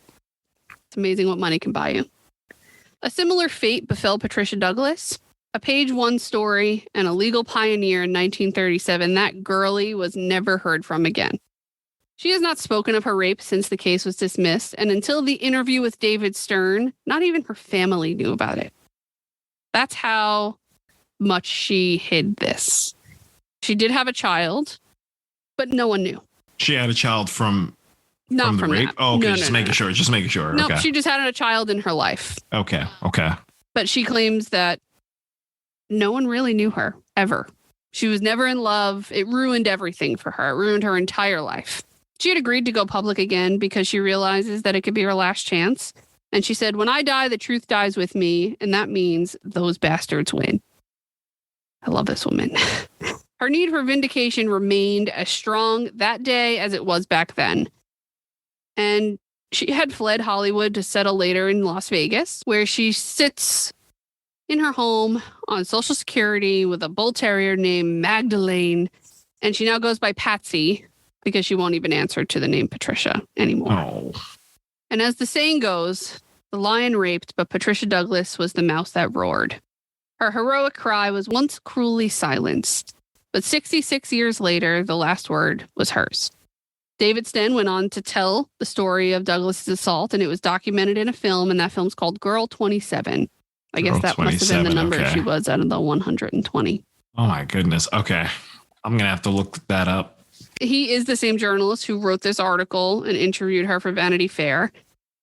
It's amazing what money can buy you. A similar fate befell Patricia Douglas. A page 1 story and a legal pioneer in 1937, that girlie was never heard from again. She has not spoken of her rape since the case was dismissed, and until the interview with David Stern, not even her family knew about it. That's how much she hid this. She did have a child, but no one knew. She had a child from Not the rape? That. Oh, okay. No, just making sure. No, okay. She just had a child in her life. Okay. But she claims that no one really knew her, ever. She was never in love. It ruined everything for her. It ruined her entire life. She had agreed to go public again because she realizes that it could be her last chance. And she said, when I die, the truth dies with me. And that means those bastards win. I love this woman. Her need for vindication remained as strong that day as it was back then. And she had fled Hollywood to settle later in Las Vegas, where she sits in her home on Social Security with a bull terrier named Magdalene. And she now goes by Patsy because she won't even answer to the name Patricia anymore. Oh. And as the saying goes, the lion raped, but Patricia Douglas was the mouse that roared. Her heroic cry was once cruelly silenced, but 66 years later, the last word was hers. David Sten went on to tell the story of Douglas's assault, and it was documented in a film, and that film's called Girl 27. I guess that must have been the number she was out of the 120. Oh, my goodness. Okay. I'm going to have to look that up. He is the same journalist who wrote this article and interviewed her for Vanity Fair.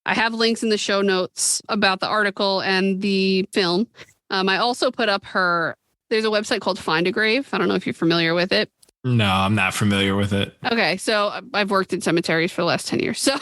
I have links in the show notes about the article and the film. I also put up there's a website called Find a Grave. I don't know if you're familiar with it. No, I'm not familiar with it. Okay, so I've worked in cemeteries for the last 10 years. So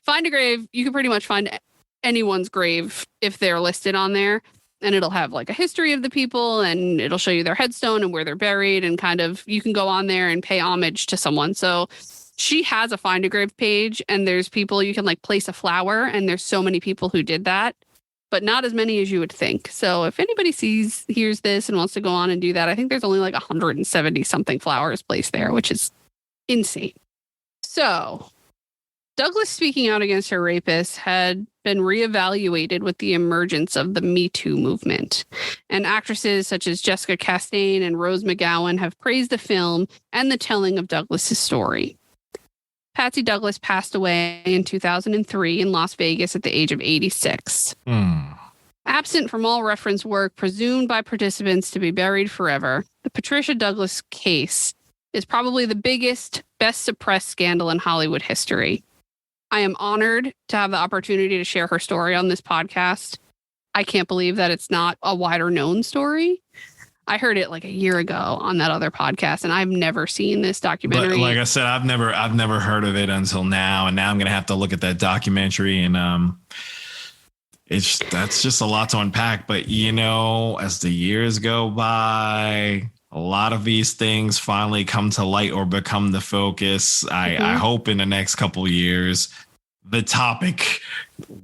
Find a Grave, you can pretty much find anyone's grave if they're listed on there. And it'll have like a history of the people, and it'll show you their headstone and where they're buried, and kind of you can go on there and pay homage to someone. So she has a Find a Grave page, and there's people you can like place a flower, and there's so many people who did that, but not as many as you would think. So if anybody hears this and wants to go on and do that, I think there's only like 170 something flowers placed there, which is insane. So Douglas speaking out against her rapist had been reevaluated with the emergence of the Me Too movement. And actresses such as Jessica Chastain and Rose McGowan have praised the film and the telling of Douglas's story. Patsy Douglas passed away in 2003 in Las Vegas at the age of 86. Absent from all reference work presumed by participants to be buried forever, the Patricia Douglas case is probably the biggest, best suppressed scandal in Hollywood history. I am honored to have the opportunity to share her story on this podcast. I can't believe that it's not a wider known story. I heard it like a year ago on that other podcast, and I've never seen this documentary. But like I said, I've never heard of it until now, and now I'm gonna have to look at that documentary, and that's just a lot to unpack. But as the years go by, a lot of these things finally come to light or become the focus. I hope in the next couple of years, the topic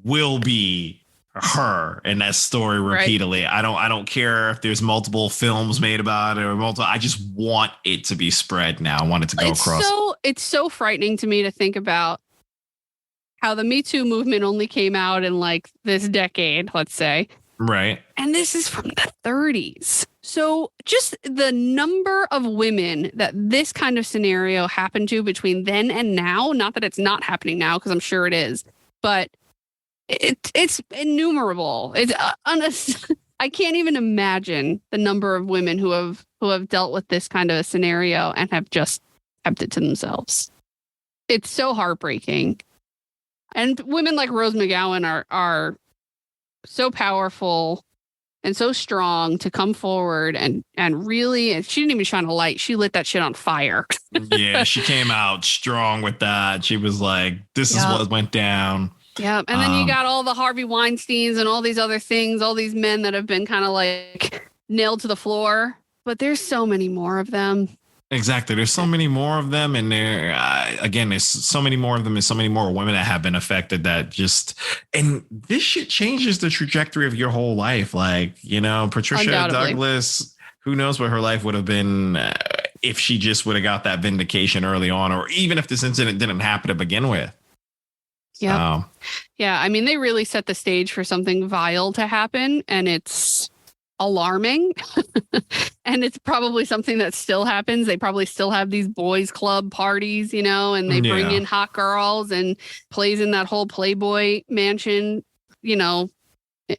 will be her and that story repeatedly. Right. I don't care if there's multiple films made about it or multiple. I just want it to be spread now. I want it to go across. It's so frightening to me to think about how the Me Too movement only came out in like this decade, let's say. Right. And this is from the 30s. So just the number of women that this kind of scenario happened to between then and now, not that it's not happening now, because I'm sure it is, but it's innumerable. I can't even imagine the number of women who have dealt with this kind of a scenario and have just kept it to themselves. It's so heartbreaking. And women like Rose McGowan are so powerful and so strong to come forward and really, and she didn't even shine a light. She lit that shit on fire. Yeah, she came out strong with that. She was like, this is what went down. Yeah. And then you got all the Harvey Weinsteins and all these other things, all these men that have been kind of like nailed to the floor. But there's so many more of them. Exactly. There's so many more of them. And there's so many more of them and so many more women that have been affected and this shit changes the trajectory of your whole life. Like, Patricia Douglas, who knows what her life would have been if she just would have got that vindication early on, or even if this incident didn't happen to begin with. Yeah. Yeah. I mean, they really set the stage for something vile to happen, and it's alarming. And it's probably something that still happens. They probably still have these boys club parties, and they bring in hot girls and plays in that whole Playboy mansion,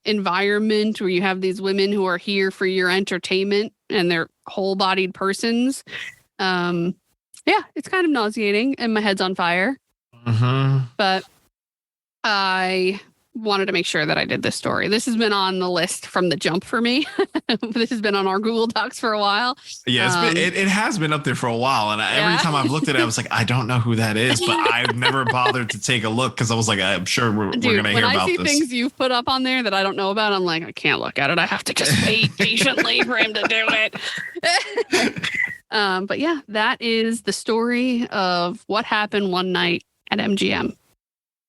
environment where you have these women who are here for your entertainment and they're whole-bodied persons. It's kind of nauseating and my head's on fire. Mm-hmm. But I wanted to make sure that I did this story. This has been on the list from the jump for me. This has been on our Google Docs for a while. Yeah, it has been up there for a while. And every time I've looked at it, I was like, I don't know who that is, but I've never bothered to take a look because I was like, I'm sure we're going to hear about this. When I see things you've put up on there that I don't know about, I'm like, I can't look at it. I have to just wait patiently for him to do it. But yeah, that is the story of what happened one night at MGM.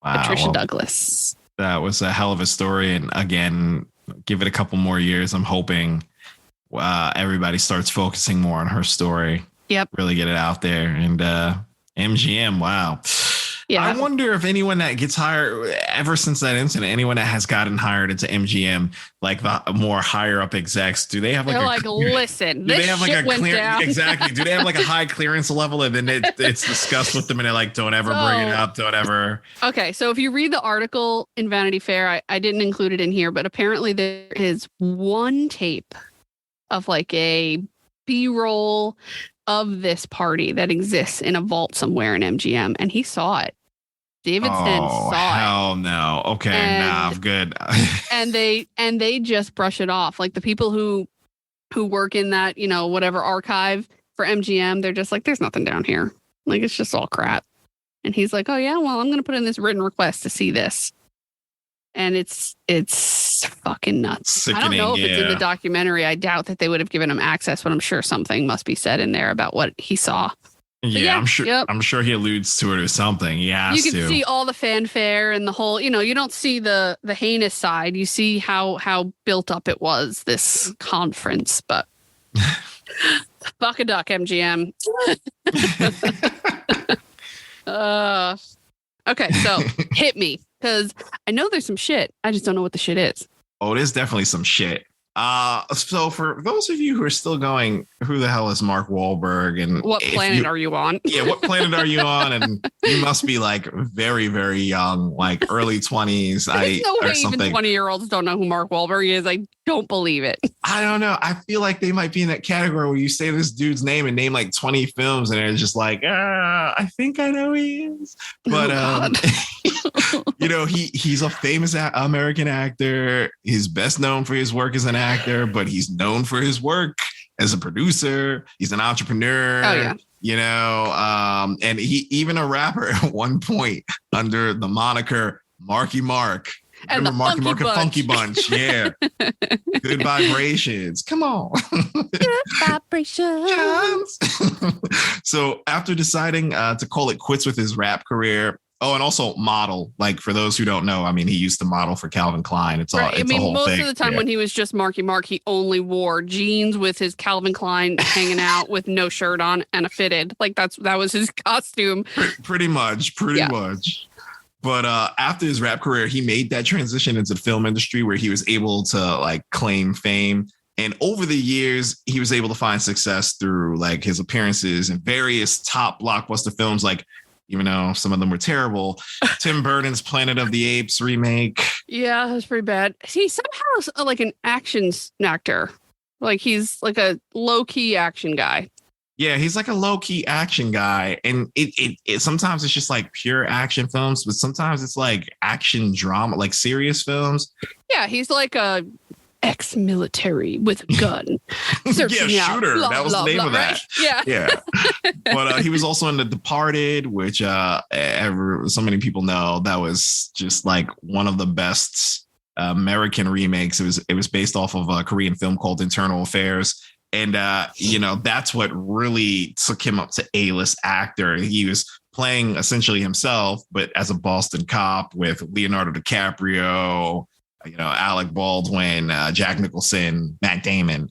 Wow, Patricia Douglas. That was a hell of a story. And again, give it a couple more years. I'm hoping everybody starts focusing more on her story. Yep. Really get it out there. And MGM, wow. Yeah. I wonder if anyone that gets hired ever since that incident, anyone that has gotten hired into MGM, like the more higher up execs, do they have like They're like, listen, do this they have like shit a went clear down. exactly? Do they have like a high clearance level and then it's discussed with them and they're like, don't ever bring it up, don't ever. Okay, so if you read the article in Vanity Fair, I didn't include it in here, but apparently there is one tape of like a B-roll of this party that exists in a vault somewhere in MGM, and he saw it. David Sten saw it. Hell no. Okay, nah, I'm good. and they just brush it off. Like the people who work in that, whatever archive for MGM, they're just like, there's nothing down here. Like it's just all crap. And he's like, oh yeah, well, I'm gonna put in this written request to see this. And it's fucking nuts. Sickening, I don't know if it's in the documentary. I doubt that they would have given him access, but I'm sure something must be said in there about what he saw. Yeah, I'm sure. Yep. I'm sure he alludes to it or something. Yeah, you can see all the fanfare and the whole. You don't see the heinous side. You see how built up it was, this conference. But fuck a duck, MGM. Okay, so hit me because I know there's some shit. I just don't know what the shit is. Oh, there's definitely some shit. So for those of you who are still going, who the hell is Mark Wahlberg and what planet are you on? Yeah, what planet are you on? And you must be like very, very young, like early 20s. There's no way even 20-year-olds don't know who Mark Wahlberg is. I don't believe it. I don't know. I feel like they might be in that category where you say this dude's name and name like 20 films and it's just like, I think I know he is. But he's a famous American actor. He's best known for his work as an actor, but he's known for his work as a producer. He's an entrepreneur. Oh, yeah. And he even a rapper at one point under the moniker Marky Mark. And remember Marky Mark and Funky Bunch. Yeah. Good vibrations. Come on. Good vibrations. So after deciding to call it quits with his rap career, and also model, like for those who don't know, I mean, he used to model for Calvin Klein. It's all, right. It's a whole most thing. Of the time when he was just Marky Mark, he only wore jeans with his Calvin Klein hanging out with no shirt on and a fitted. Like that was his costume. Pretty much. But after his rap career, he made that transition into the film industry where he was able to like claim fame. And over the years, he was able to find success through like his appearances in various top blockbuster films, like even though some of them were terrible, Tim Burton's Planet of the Apes remake. Yeah, that was pretty bad. He somehow is like an action actor. Like he's like a low-key action guy. Yeah, he's like a low-key action guy. And it sometimes it's just like pure action films, but sometimes it's like action drama, like serious films. Yeah, he's like a ex-military with a gun. Yeah, shooter. That was the name of that. Right? Yeah. But he was also in The Departed, which so many people know that was just like one of the best American remakes. It was based off of a Korean film called Internal Affairs. And, that's what really took him up to A-list actor. He was playing essentially himself, but as a Boston cop with Leonardo DiCaprio, Alec Baldwin, Jack Nicholson, Matt Damon.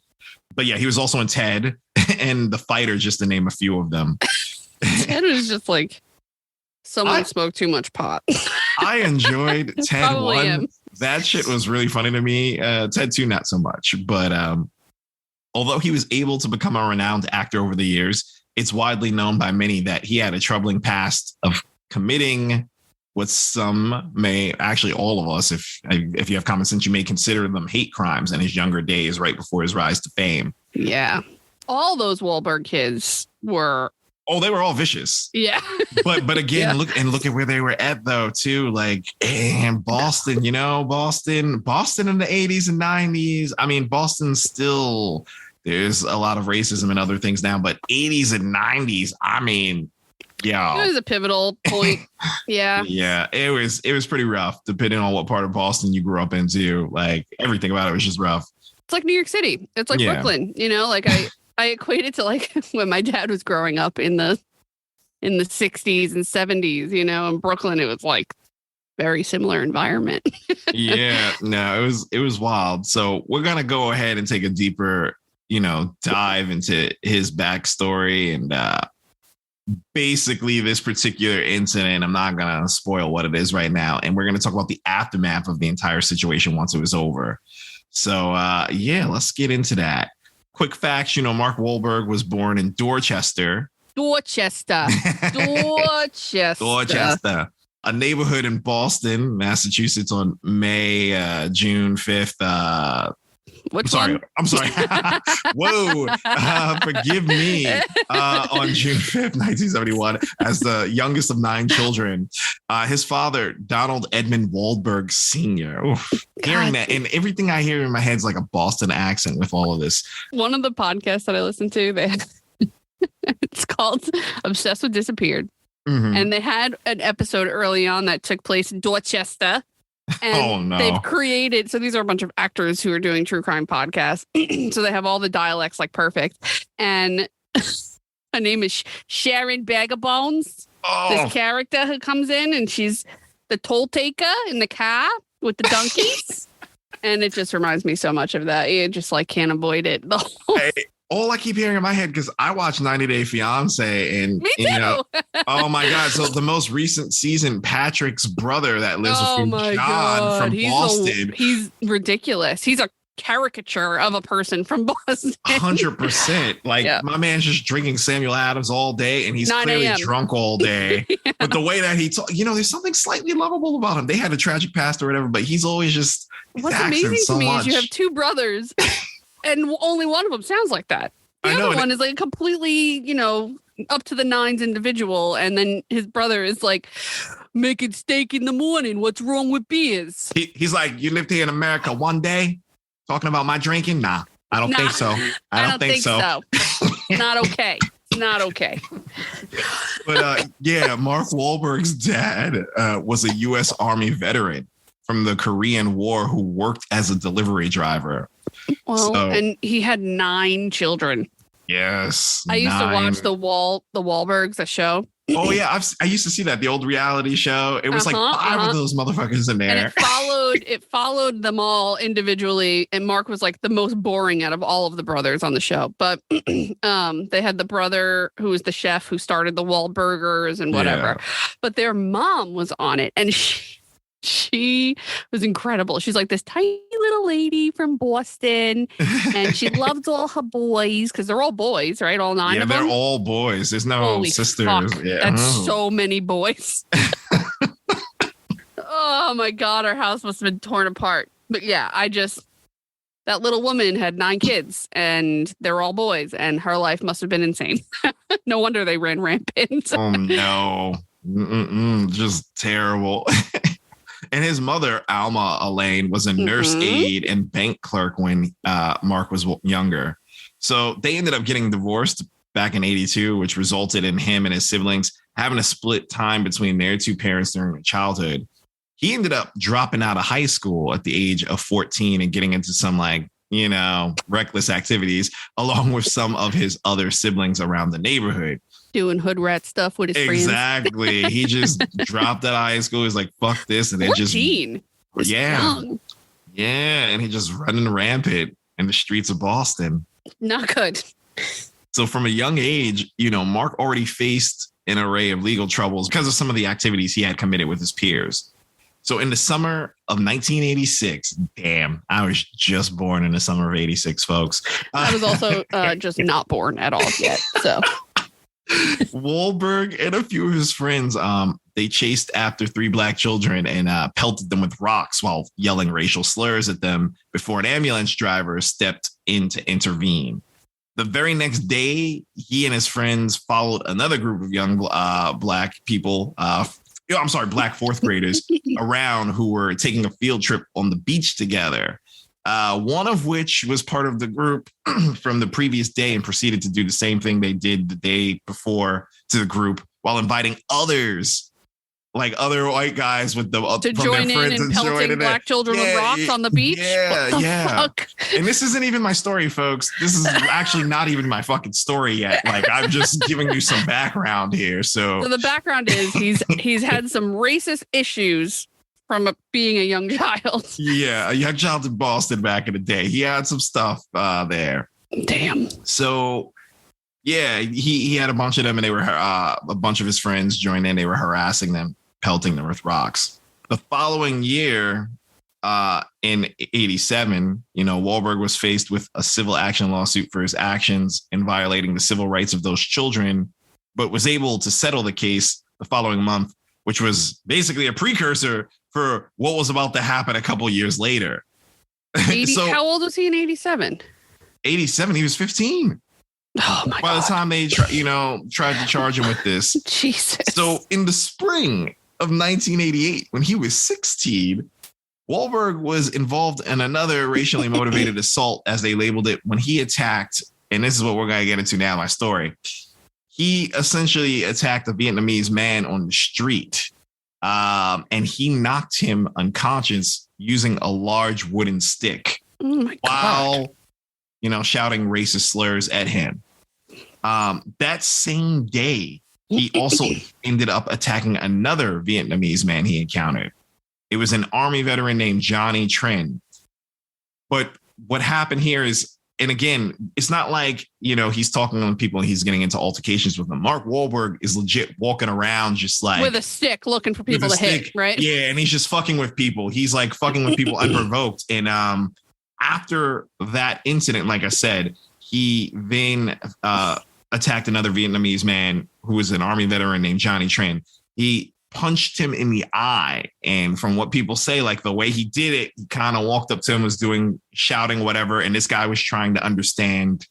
But yeah, he was also in Ted and The Fighter, just to name a few of them. Ted was just like someone smoked too much pot. I enjoyed Ted 1. Him. That shit was really funny to me. Ted 2, not so much. But although he was able to become a renowned actor over the years, it's widely known by many that he had a troubling past of committing what some may, actually all of us, if you have common sense, you may consider them hate crimes in his younger days, right before his rise to fame. Yeah. All those Wahlberg kids were. Oh, they were all vicious. Yeah. But again, look at where they were at though, too. Like, and Boston, Boston in the 80s and 90s. I mean, Boston still, there's a lot of racism and other things now, but 80s and 90s, I mean, yeah, it was a pivotal point. Yeah. Yeah, it was pretty rough depending on what part of Boston you grew up into. Like everything about it was just rough. It's like New York City. It's like Brooklyn, like I equate it to like when my dad was growing up in the 60s and 70s, in Brooklyn, it was like very similar environment. Yeah, no, it was wild. So we're going to go ahead and take a deeper, dive into his backstory and basically this particular incident, I'm not going to spoil what it is right now. And we're going to talk about the aftermath of the entire situation once it was over. So, let's get into that. Quick facts, Mark Wahlberg was born in Dorchester, a neighborhood in Boston, Massachusetts on June 5th. I'm sorry. Whoa. Forgive me. On June 5th, 1971, as the youngest of 9 children, his father, Donald Edmund Wahlberg Sr. Oof, hearing that, and everything I hear in my head is like a Boston accent with all of this. One of the podcasts that I listen to, it's called Obsessed with Disappeared. Mm-hmm. And they had an episode early on that took place in Dorchester. And they've created, so these are a bunch of actors who are doing true crime podcasts. So they have all the dialects like perfect. And her name is Sharon Bagabones. This character who comes in and she's the toll taker in the car with the donkeys. And it just reminds me so much of that. You just like can't avoid it. All I keep hearing in my head, because I watch 90 Day Fiance, and me too. Oh my God. So the most recent season, Patrick's brother that lives with John from Boston. He's ridiculous. He's a caricature of a person from Boston. 100%. Like my man's just drinking Samuel Adams all day, and he's clearly drunk all day. Yeah. But the way that he talks, there's something slightly lovable about him. They had a tragic past or whatever, but he's always just what's amazing to me is you have 2 brothers. And only one of them sounds like that. The other one is like completely, up to the nines individual. And then his brother is like, making steak in the morning. What's wrong with beers? He's like, you lived here in America one day talking about my drinking? Nah, I don't think so. I don't think so. Not okay. Not okay. But Mark Wahlberg's dad was a U.S. Army veteran from the Korean War who worked as a delivery driver. Well, and he had 9 children. Yes. I used to watch the Wahlbergs, the show. Oh yeah, I used to see that, the old reality show. It was like 5 of those motherfuckers in there. And it followed them all individually. And Mark was like the most boring out of all of the brothers on the show. But they had the brother who was the chef who started the Wahlburgers and whatever. Yeah. But their mom was on it, and she was incredible. She's like this tiny little lady from Boston, and she loved all her boys because they're all boys, right? All 9 of them. Yeah, they're all boys. There's no Holy sisters. Fuck. Yeah. That's so many boys. Oh my God, our house must have been torn apart. But yeah, that little woman had 9 kids, and they're all boys, and her life must have been insane. No wonder they ran rampant. Oh no. Just terrible. And his mother, Alma Elaine, was a nurse aide and bank clerk when Mark was younger. So they ended up getting divorced back in 82, which resulted in him and his siblings having to split time between their 2 parents during their childhood. He ended up dropping out of high school at the age of 14 and getting into some reckless activities along with some of his other siblings around the neighborhood. Doing hood rat stuff with his friends. Exactly. He just dropped out of high school. He's like, fuck this. And then 14 was young. Yeah. And he just running rampant in the streets of Boston. Not good. So from a young age, Mark already faced an array of legal troubles because of some of the activities he had committed with his peers. So in the summer of 1986, damn, I was just born in the summer of 86, folks. I was also just not born at all yet. So Wahlberg and a few of his friends, they chased after 3 black children and pelted them with rocks while yelling racial slurs at them before an ambulance driver stepped in to intervene. The very next day, he and his friends followed another group of young black people, black 4th graders around who were taking a field trip on the beach together. One of which was part of the group from the previous day and proceeded to do the same thing they did the day before to the group while inviting others, like other white guys with them to join in and pelting black children with rocks on the beach. Yeah. Fuck? And this isn't even my story, folks. This is actually not even my fucking story yet. Like, I'm just giving you some background here. So the background is he's had some racist issues from being a young child. Yeah, a young child in Boston back in the day. He had some stuff there. Damn. So Yeah, he had a bunch of them, and they were a bunch of his friends joined in. They were harassing them, pelting them with rocks. The following year, in '87, Wahlberg was faced with a civil action lawsuit for his actions in violating the civil rights of those children, but was able to settle the case the following month, which was basically a precursor for what was about to happen a couple years later. So, how old was he in '87? '87, he was 15. Oh my God. By the time they tried to charge him with this. Jesus. So in the spring of 1988, when he was 16, Wahlberg was involved in another racially motivated assault, as they labeled it, when he attacked, and this is what we're going to get into now, my story. He essentially attacked a Vietnamese man on the street, and he knocked him unconscious using a large wooden stick. Oh my God. While, shouting racist slurs at him. That same day, he also ended up attacking another Vietnamese man he encountered. It was an Army veteran named Johnny Trin. But what happened here is, and again, it's not like, he's talking to people and he's getting into altercations with them. Mark Wahlberg is legit walking around just like with a stick looking for people to hit, right? Yeah, and he's just fucking with people. He's like fucking with people unprovoked. And after that incident, like I said, he then attacked another Vietnamese man who was an Army veteran named Johnny Trin. He punched him in the eye. And from what people say, like the way he did it, he kind of walked up to him, was shouting whatever. And this guy was trying to understand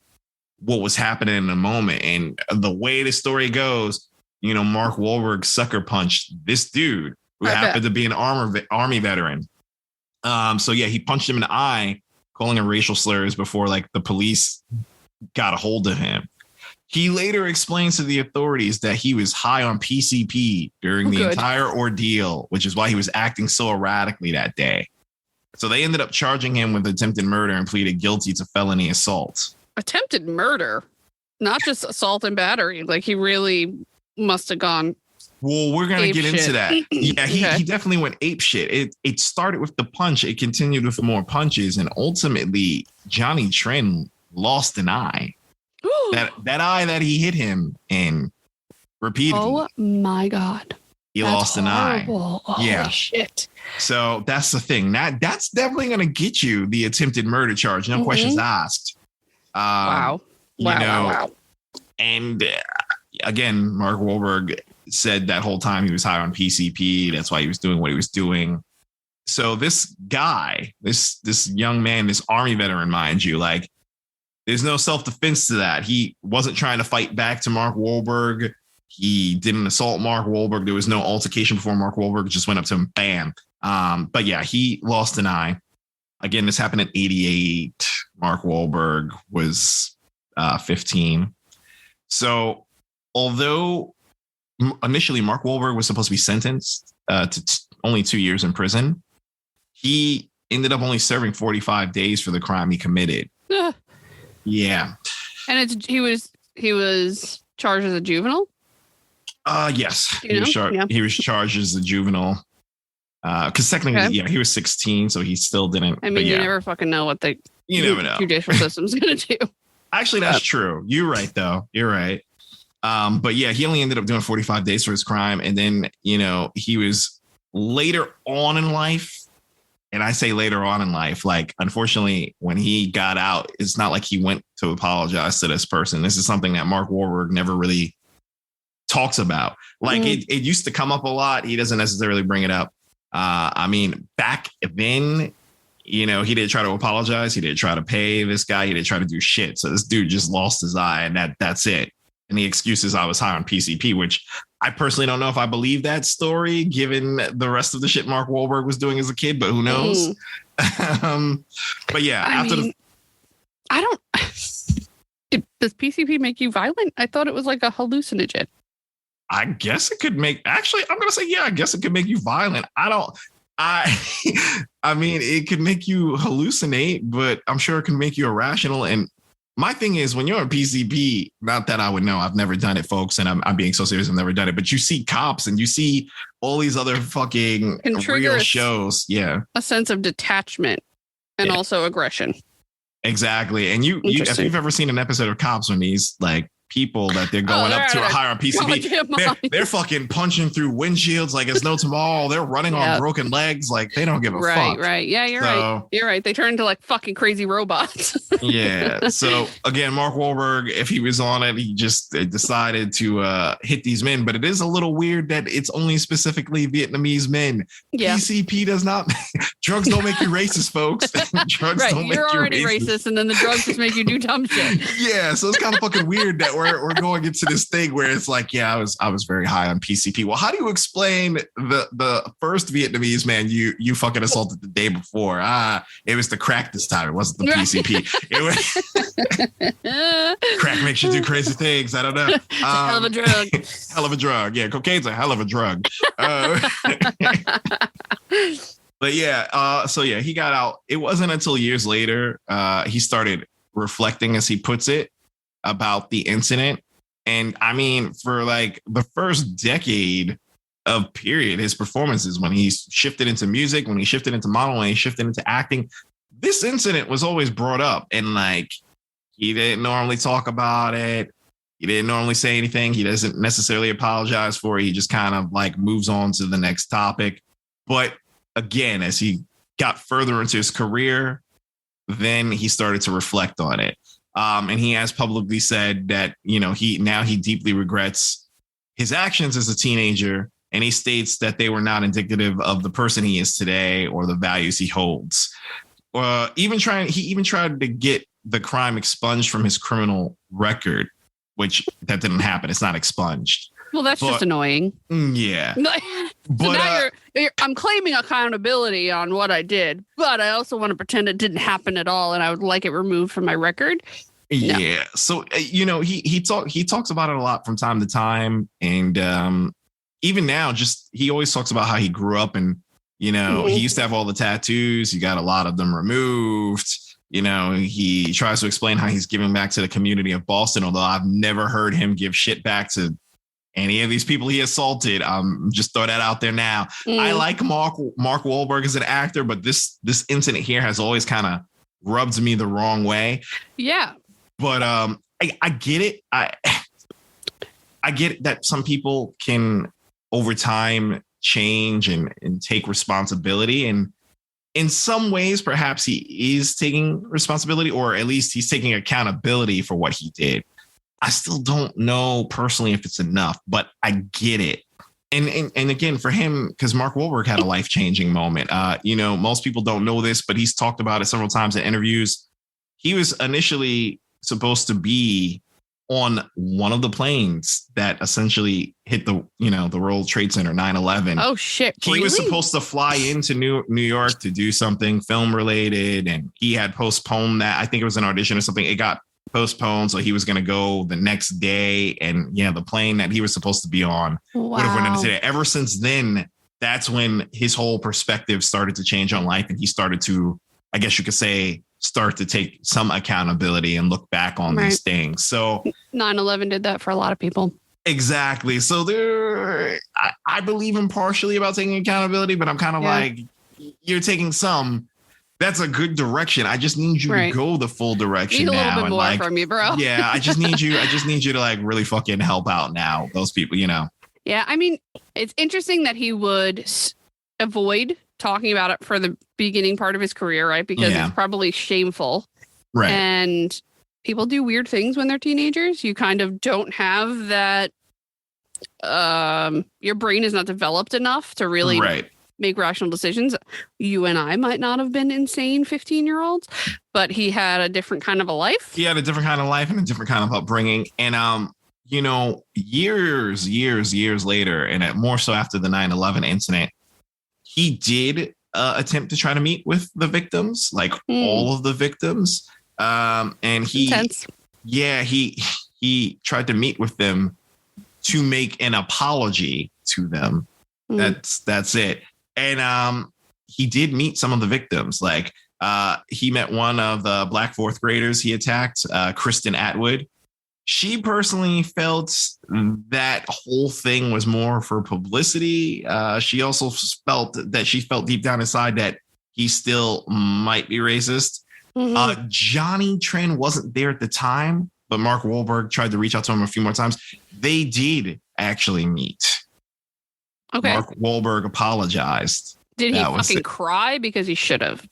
what was happening in the moment. And the way the story goes, Mark Wahlberg sucker punched this dude who happened to be an Army veteran. So yeah, he punched him in the eye, calling him racial slurs before like the police got a hold of him. He later explains to the authorities that he was high on PCP during the entire ordeal, which is why he was acting so erratically that day. So they ended up charging him with attempted murder and pleaded guilty to felony assault. Attempted murder, not just assault and battery. Like he really must have gone. Well, we're going to get into that. Yeah, he definitely went ape shit. It started with the punch. It continued with more punches. And ultimately, Johnny Trin lost an eye. That eye that he hit him in repeatedly. Oh my God. He lost an eye. Holy shit. So that's the thing. That's definitely going to get you the attempted murder charge. No questions asked. Wow. And again, Mark Wahlberg said that whole time he was high on PCP. That's why he was doing what he was doing. So this guy, this young man, this Army veteran, mind you, like, there's no self-defense to that. He wasn't trying to fight back to Mark Wahlberg. He didn't assault Mark Wahlberg. There was no altercation before Mark Wahlberg just went up to him, bam. But yeah, he lost an eye. Again, this happened in '88. Mark Wahlberg was 15. So although initially Mark Wahlberg was supposed to be sentenced to only 2 years in prison, he ended up only serving 45 days for the crime he committed. Yeah. And he was charged as a juvenile? Yes. He was charged as a juvenile. Because technically, he was 16, so he still didn't. I mean, you never fucking know what the judicial system's going to do. Actually, that's true. You're right, though. You're right. But yeah, he only ended up doing 45 days for his crime. And then, he was later on in life. And I say later on in life, like, unfortunately, when he got out, it's not like he went to apologize to this person. This is something that Mark Wahlberg never really talks about. Like it used to come up a lot. He doesn't necessarily bring it up. I mean, back then, he didn't try to apologize. He didn't try to pay this guy. He didn't try to do shit. So this dude just lost his eye, and that's it. And the excuse is I was high on PCP, which I personally don't know if I believe that story, given the rest of the shit Mark Wahlberg was doing as a kid, but who knows? But yeah, I don't. Does PCP make you violent? I thought it was like a hallucinogen. I guess it could make. Actually, I'm gonna say I guess it could make you violent. I mean, it could make you hallucinate, but I'm sure it can make you irrational. And my thing is, when you're on PCP, not that I would know, I've never done it, folks, and I'm being so serious, I've never done it, but you see cops and you see all these other fucking real shows. Yeah. A sense of detachment and also aggression. Exactly. And you if you've ever seen an episode of Cops when these like people that they're going up to a higher PCP. They're fucking punching through windshields like it's no tomorrow. They're running on broken legs like they don't give a fuck. Right. Yeah, you're right. You're right. They turn into like fucking crazy robots. Yeah. So again, Mark Wahlberg, if he was on it, he just decided to hit these men. But it is a little weird that it's only specifically Vietnamese men. Yeah. PCP does not. Drugs don't make you racist, folks. Drugs don't make you racist. You're already racist, and then the drugs just make you do dumb shit. Yeah. So it's kind of fucking weird that we're going into this thing where it's like, yeah, I was very high on PCP. Well, how do you explain the first Vietnamese man you fucking assaulted the day before? It was the crack this time. It wasn't the PCP. It was crack makes you do crazy things. I don't know. It's a hell of a drug. Hell of a drug. Yeah, cocaine's a hell of a drug. But yeah, so yeah, he got out. It wasn't until years later he started reflecting, as he puts it, about the incident. And I mean, for like the first decade of period, his performances, when he shifted into music, when he shifted into modeling, when he shifted into acting, this incident was always brought up. And like, he didn't normally talk about it. He didn't normally say anything. He doesn't necessarily apologize for it. He just kind of like moves on to the next topic. But again, as he got further into his career, then he started to reflect on it. And he has publicly said that, you know, he deeply regrets his actions as a teenager. And he states that they were not indicative of the person he is today or the values he holds. He even tried to get the crime expunged from his criminal record, which that didn't happen. It's not expunged. Well, that's just annoying. Yeah. So but now I'm claiming accountability on what I did, but I also want to pretend it didn't happen at all, and I would like it removed from my record. Yeah. No. So you know, he talks about it a lot from time to time, and even now, just he always talks about how he grew up, and you know, he used to have all the tattoos. He got a lot of them removed. You know, he tries to explain how he's giving back to the community of Boston, although I've never heard him give shit back to any of these people he assaulted. Just throw that out there now. I like Mark Wahlberg as an actor, but this incident here has always kind of rubbed me the wrong way. Yeah. But I get it. I get it that some people can over time change and take responsibility. And in some ways, perhaps he is taking responsibility, or at least he's taking accountability for what he did. I still don't know personally if it's enough, but I get it. And again, for him, because Mark Wahlberg had a life-changing moment. You know, most people don't know this, but he's talked about it several times in interviews. He was initially supposed to be on one of the planes that essentially hit the World Trade Center, 9/11. Oh shit! He was supposed to fly into New York to do something film related, and he had postponed that. I think it was an audition or something. It got postponed, so he was going to go the next day, and yeah, the plane that he was supposed to be on would have went into today. Ever since then, that's when his whole perspective started to change on life, and he started to, I guess you could say, start to take some accountability and look back on these things. So 9/11 did that for a lot of people. Exactly. So I believe him partially about taking accountability, but I'm kind of like, you're taking some. That's a good direction. I just need you to go the full direction. Need a now. little bit more from you, bro. Yeah, I just need you to like really fucking help out now. Those people, you know. Yeah, I mean, it's interesting that he would avoid talking about it for the beginning part of his career, right? Because it's probably shameful. Right. And people do weird things when they're teenagers. You kind of don't have that. Your brain is not developed enough to really make rational decisions. You and I might not have been insane 15-year-olds, but he had a different kind of a life. He had a different kind of life and a different kind of upbringing. And, you know, years later, and more so after the 9/11 incident, he did attempt to try to meet with the victims, like all of the victims. And he tried to meet with them to make an apology to them. That's it. And he did meet some of the victims. Like he met one of the Black fourth graders he attacked, Kristen Atwood. She personally felt that whole thing was more for publicity. She also felt deep down inside that he still might be racist. Johnny Tran wasn't there at the time, but Mark Wahlberg tried to reach out to him a few more times. They did actually meet. Okay. Mark Wahlberg apologized. Did he fucking cry? Because he should have.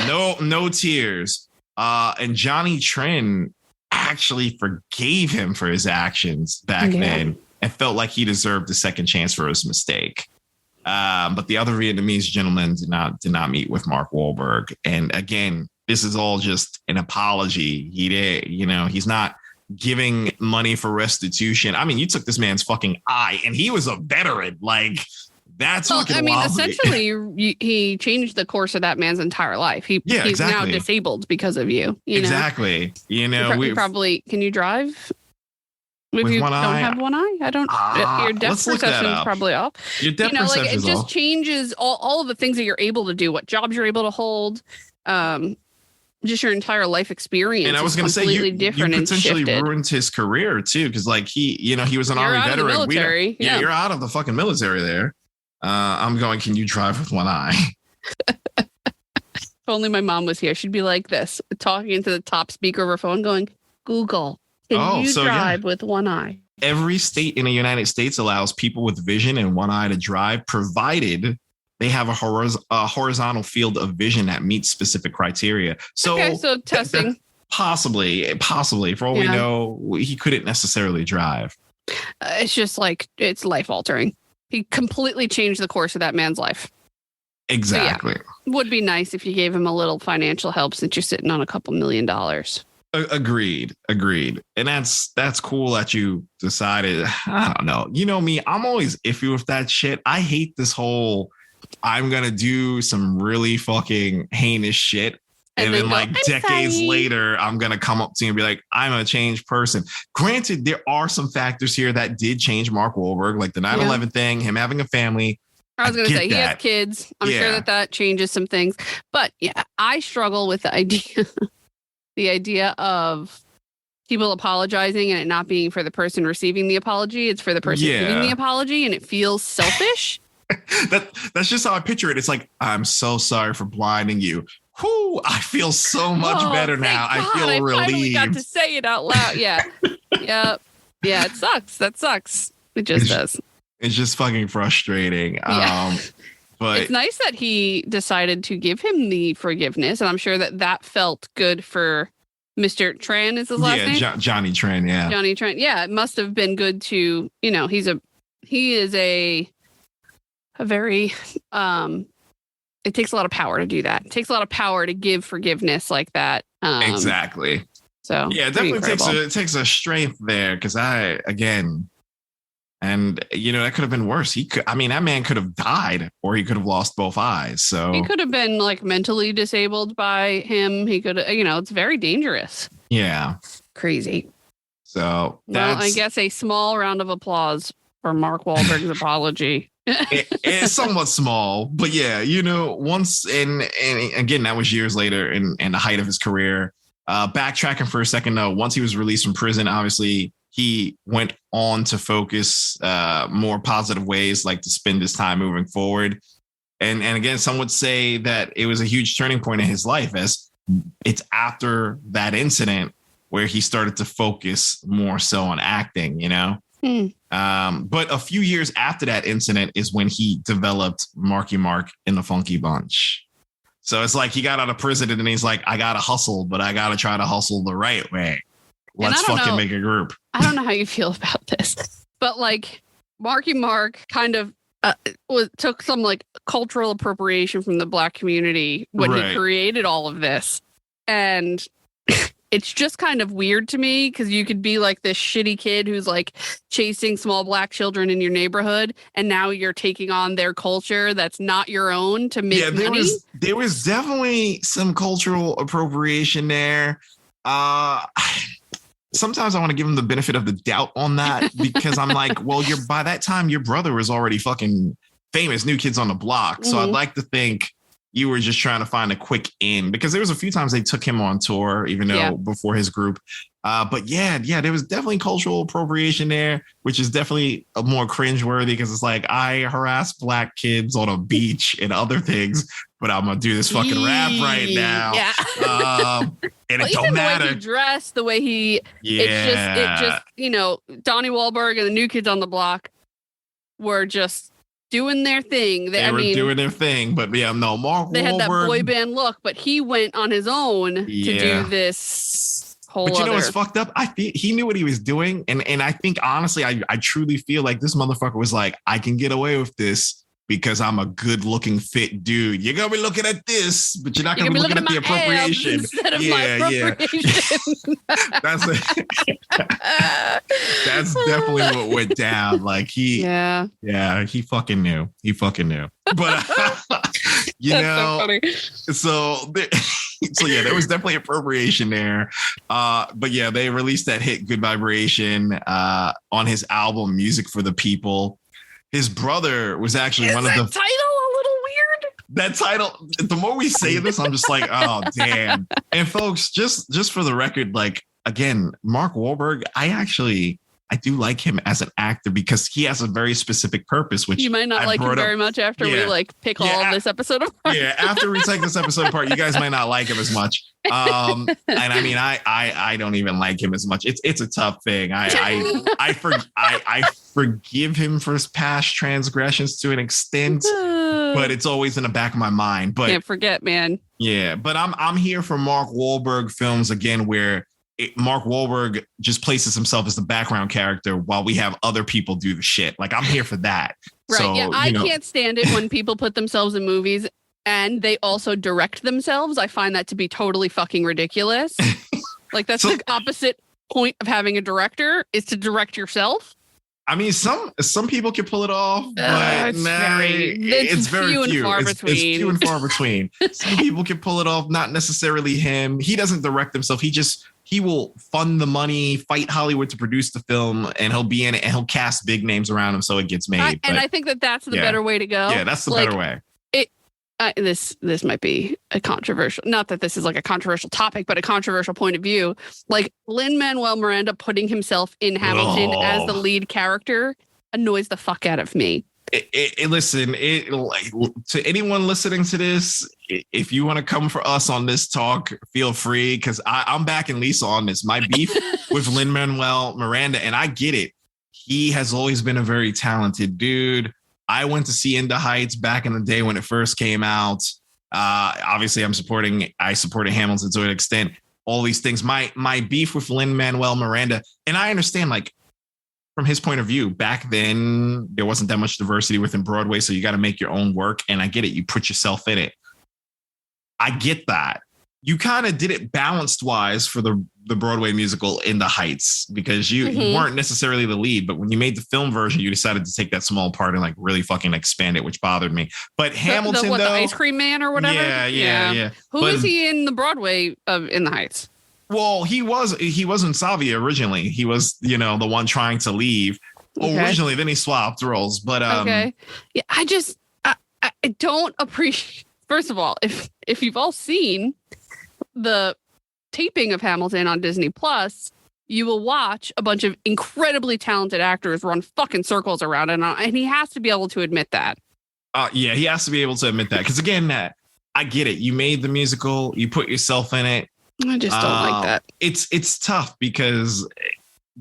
No tears. And Johnny Trin actually forgave him for his actions back then and felt like he deserved a second chance for his mistake. But the other Vietnamese gentleman did not meet with Mark Wahlberg. And again, this is all just an apology. He's not giving money for restitution. I mean, you took this man's fucking eye and he was a veteran. Like, that's fucking wild. I mean, essentially, he changed the course of that man's entire life. He's now disabled because of you. Exactly. You probably, can you drive? If you don't have one eye, I don't. Your depth perception is probably off. Your depth perception is off. It just changes all of the things that you're able to do, what jobs you're able to hold. Just your entire life experience. And I was going to say, you potentially ruined his career too, because like he was an Army veteran. Military. You're out of the fucking military there. I'm going, can you drive with one eye? If only my mom was here, she'd be like this, talking into the top speaker of her phone, going, "Google, can you drive with one eye?" Every state in the United States allows people with vision and one eye to drive, provided they have a horizontal field of vision that meets specific criteria. So testing. Possibly, for all we know, he couldn't necessarily drive. It's just like, it's life altering. He completely changed the course of that man's life. Exactly. Would be nice if you gave him a little financial help since you're sitting on a couple $1 million. Agreed. And that's cool that you decided. I don't know. You know me, I'm always iffy with that shit. I hate this whole, I'm going to do some really fucking heinous shit. And then like decades later, I'm going to come up to you and be like, I'm a changed person. Granted, there are some factors here that did change Mark Wahlberg, like the 9/11 thing, him having a family. I was going to say, he has kids. I'm sure that changes some things. But yeah, I struggle with the idea of people apologizing and it not being for the person receiving the apology. It's for the person giving the apology, and it feels selfish. That's just how I picture it. It's like, I'm so sorry for blinding you. Whew, I feel so much better now. I feel relieved. I finally got to say it out loud. Yeah. Yeah, it sucks. That sucks. It just does. It's just fucking frustrating. Yeah. But it's nice that he decided to give him the forgiveness. And I'm sure that felt good for Mr. Tran is his last name? Johnny Tran, yeah. Johnny Tran. Yeah, it must have been good to, he is a very, it takes a lot of power to do that. It takes a lot of power to give forgiveness like that. Exactly. So yeah, it definitely takes a strength there, because that could have been worse. That man could have died, or he could have lost both eyes. So he could have been like mentally disabled by him. He could, it's very dangerous. Yeah. Crazy. So I guess a small round of applause for Mark Wahlberg's apology. It's somewhat small, but yeah, once and again, that was years later in the height of his career. Backtracking for a second though, once he was released from prison, obviously he went on to focus more positive ways, like to spend his time moving forward. And again, some would say that it was a huge turning point in his life, as it's after that incident where he started to focus more so on acting, But a few years after that incident is when he developed Marky Mark and the Funky Bunch. So it's like he got out of prison and he's like, I got to hustle, but I got to try to hustle the right way. Let's fucking make a group. I don't know how you feel about this, but like Marky Mark kind of took some like cultural appropriation from the Black community when he created all of this. And it's just kind of weird to me, because you could be like this shitty kid who's like chasing small Black children in your neighborhood, and now you're taking on their culture that's not your own to make money. There was definitely some cultural appropriation there. Sometimes I want to give him the benefit of the doubt on that, because I'm like, well, by that time your brother was already fucking famous, New Kids on the Block. So I'd like to think you were just trying to find a quick in, because there was a few times they took him on tour, even though before his group. But there was definitely cultural appropriation there, which is definitely a more cringeworthy, because it's like, I harass black kids on a beach and other things, but I'm gonna do this fucking rap right now. Yeah. And it don't matter. The way he dressed, the way he, it just, Donnie Wahlberg and the New Kids on the Block were just doing their thing. They were doing their thing, but Mark Wahlberg. They had that boy band look, but he went on his own to do this whole. But you know what's fucked up? I think he knew what he was doing, and I think honestly, I truly feel like this motherfucker was like, I can get away with this because I'm a good-looking, fit dude. You're gonna be looking at this, but you're not gonna be looking at the appropriation. Instead of my appropriation. That's definitely what went down. Like he fucking knew. He fucking knew. But so there was definitely appropriation there. But yeah, they released that hit "Good Vibration" on his album "Music for the People." His brother was actually one of the title a little weird. That title, the more we say this, I'm just like, oh damn. And folks, just for the record, like, again, Mark Wahlberg, I do like him as an actor because he has a very specific purpose, which you might not like him very much after we pick all of this episode apart. Yeah, after we take this episode apart, you guys might not like him as much. And I mean, I don't even like him as much. It's a tough thing. I forgive him for his past transgressions to an extent, but it's always in the back of my mind. But can't forget, man. Yeah, but I'm here for Mark Wahlberg films again, where Mark Wahlberg just places himself as the background character while we have other people do the shit. Like, I'm here for that. Right. So, yeah, I can't stand it when people put themselves in movies and they also direct themselves. I find that to be totally fucking ridiculous. Like, that's the opposite point of having a director, is to direct yourself. I mean, some people can pull it off, but it's very few and far between. It's few and far between. Some people can pull it off, not necessarily him. He doesn't direct himself. He will fund the money, fight Hollywood to produce the film, and he'll be in it, and he'll cast big names around him so it gets made. And I think that's the better way to go. Yeah, that's the better way. This might be a controversial, not that this is like a controversial topic, but a controversial point of view. Like, Lin-Manuel Miranda putting himself in Hamilton as the lead character annoys the fuck out of me. Listen, to anyone listening to this, if you want to come for us on this talk, feel free, because I'm backing Lisa on this. My beef with Lin-Manuel Miranda, and I get it. He has always been a very talented dude. I went to see In the Heights back in the day when it first came out. Obviously, I supported Hamilton to an extent. All these things. My beef with Lin-Manuel Miranda, and I understand, like, from his point of view, back then, there wasn't that much diversity within Broadway, so you got to make your own work. And I get it. You put yourself in it. I get that. You kind of did it balanced wise for the Broadway musical In the Heights, because you weren't necessarily the lead. But when you made the film version, you decided to take that small part and like really fucking expand it, which bothered me. But Hamilton, the Ice Cream Man or whatever? Yeah. Who is he in the Broadway of In the Heights? Well, he was in Savia originally. He was, the one trying to leave originally. Then he swapped roles. But yeah, I don't appreciate. First of all, if you've all seen the taping of Hamilton on Disney Plus, you will watch a bunch of incredibly talented actors run fucking circles around it, and he has to be able to admit that. Yeah, he has to be able to admit that, because again, I get it. You made the musical, you put yourself in it. I just don't like that. It's tough because,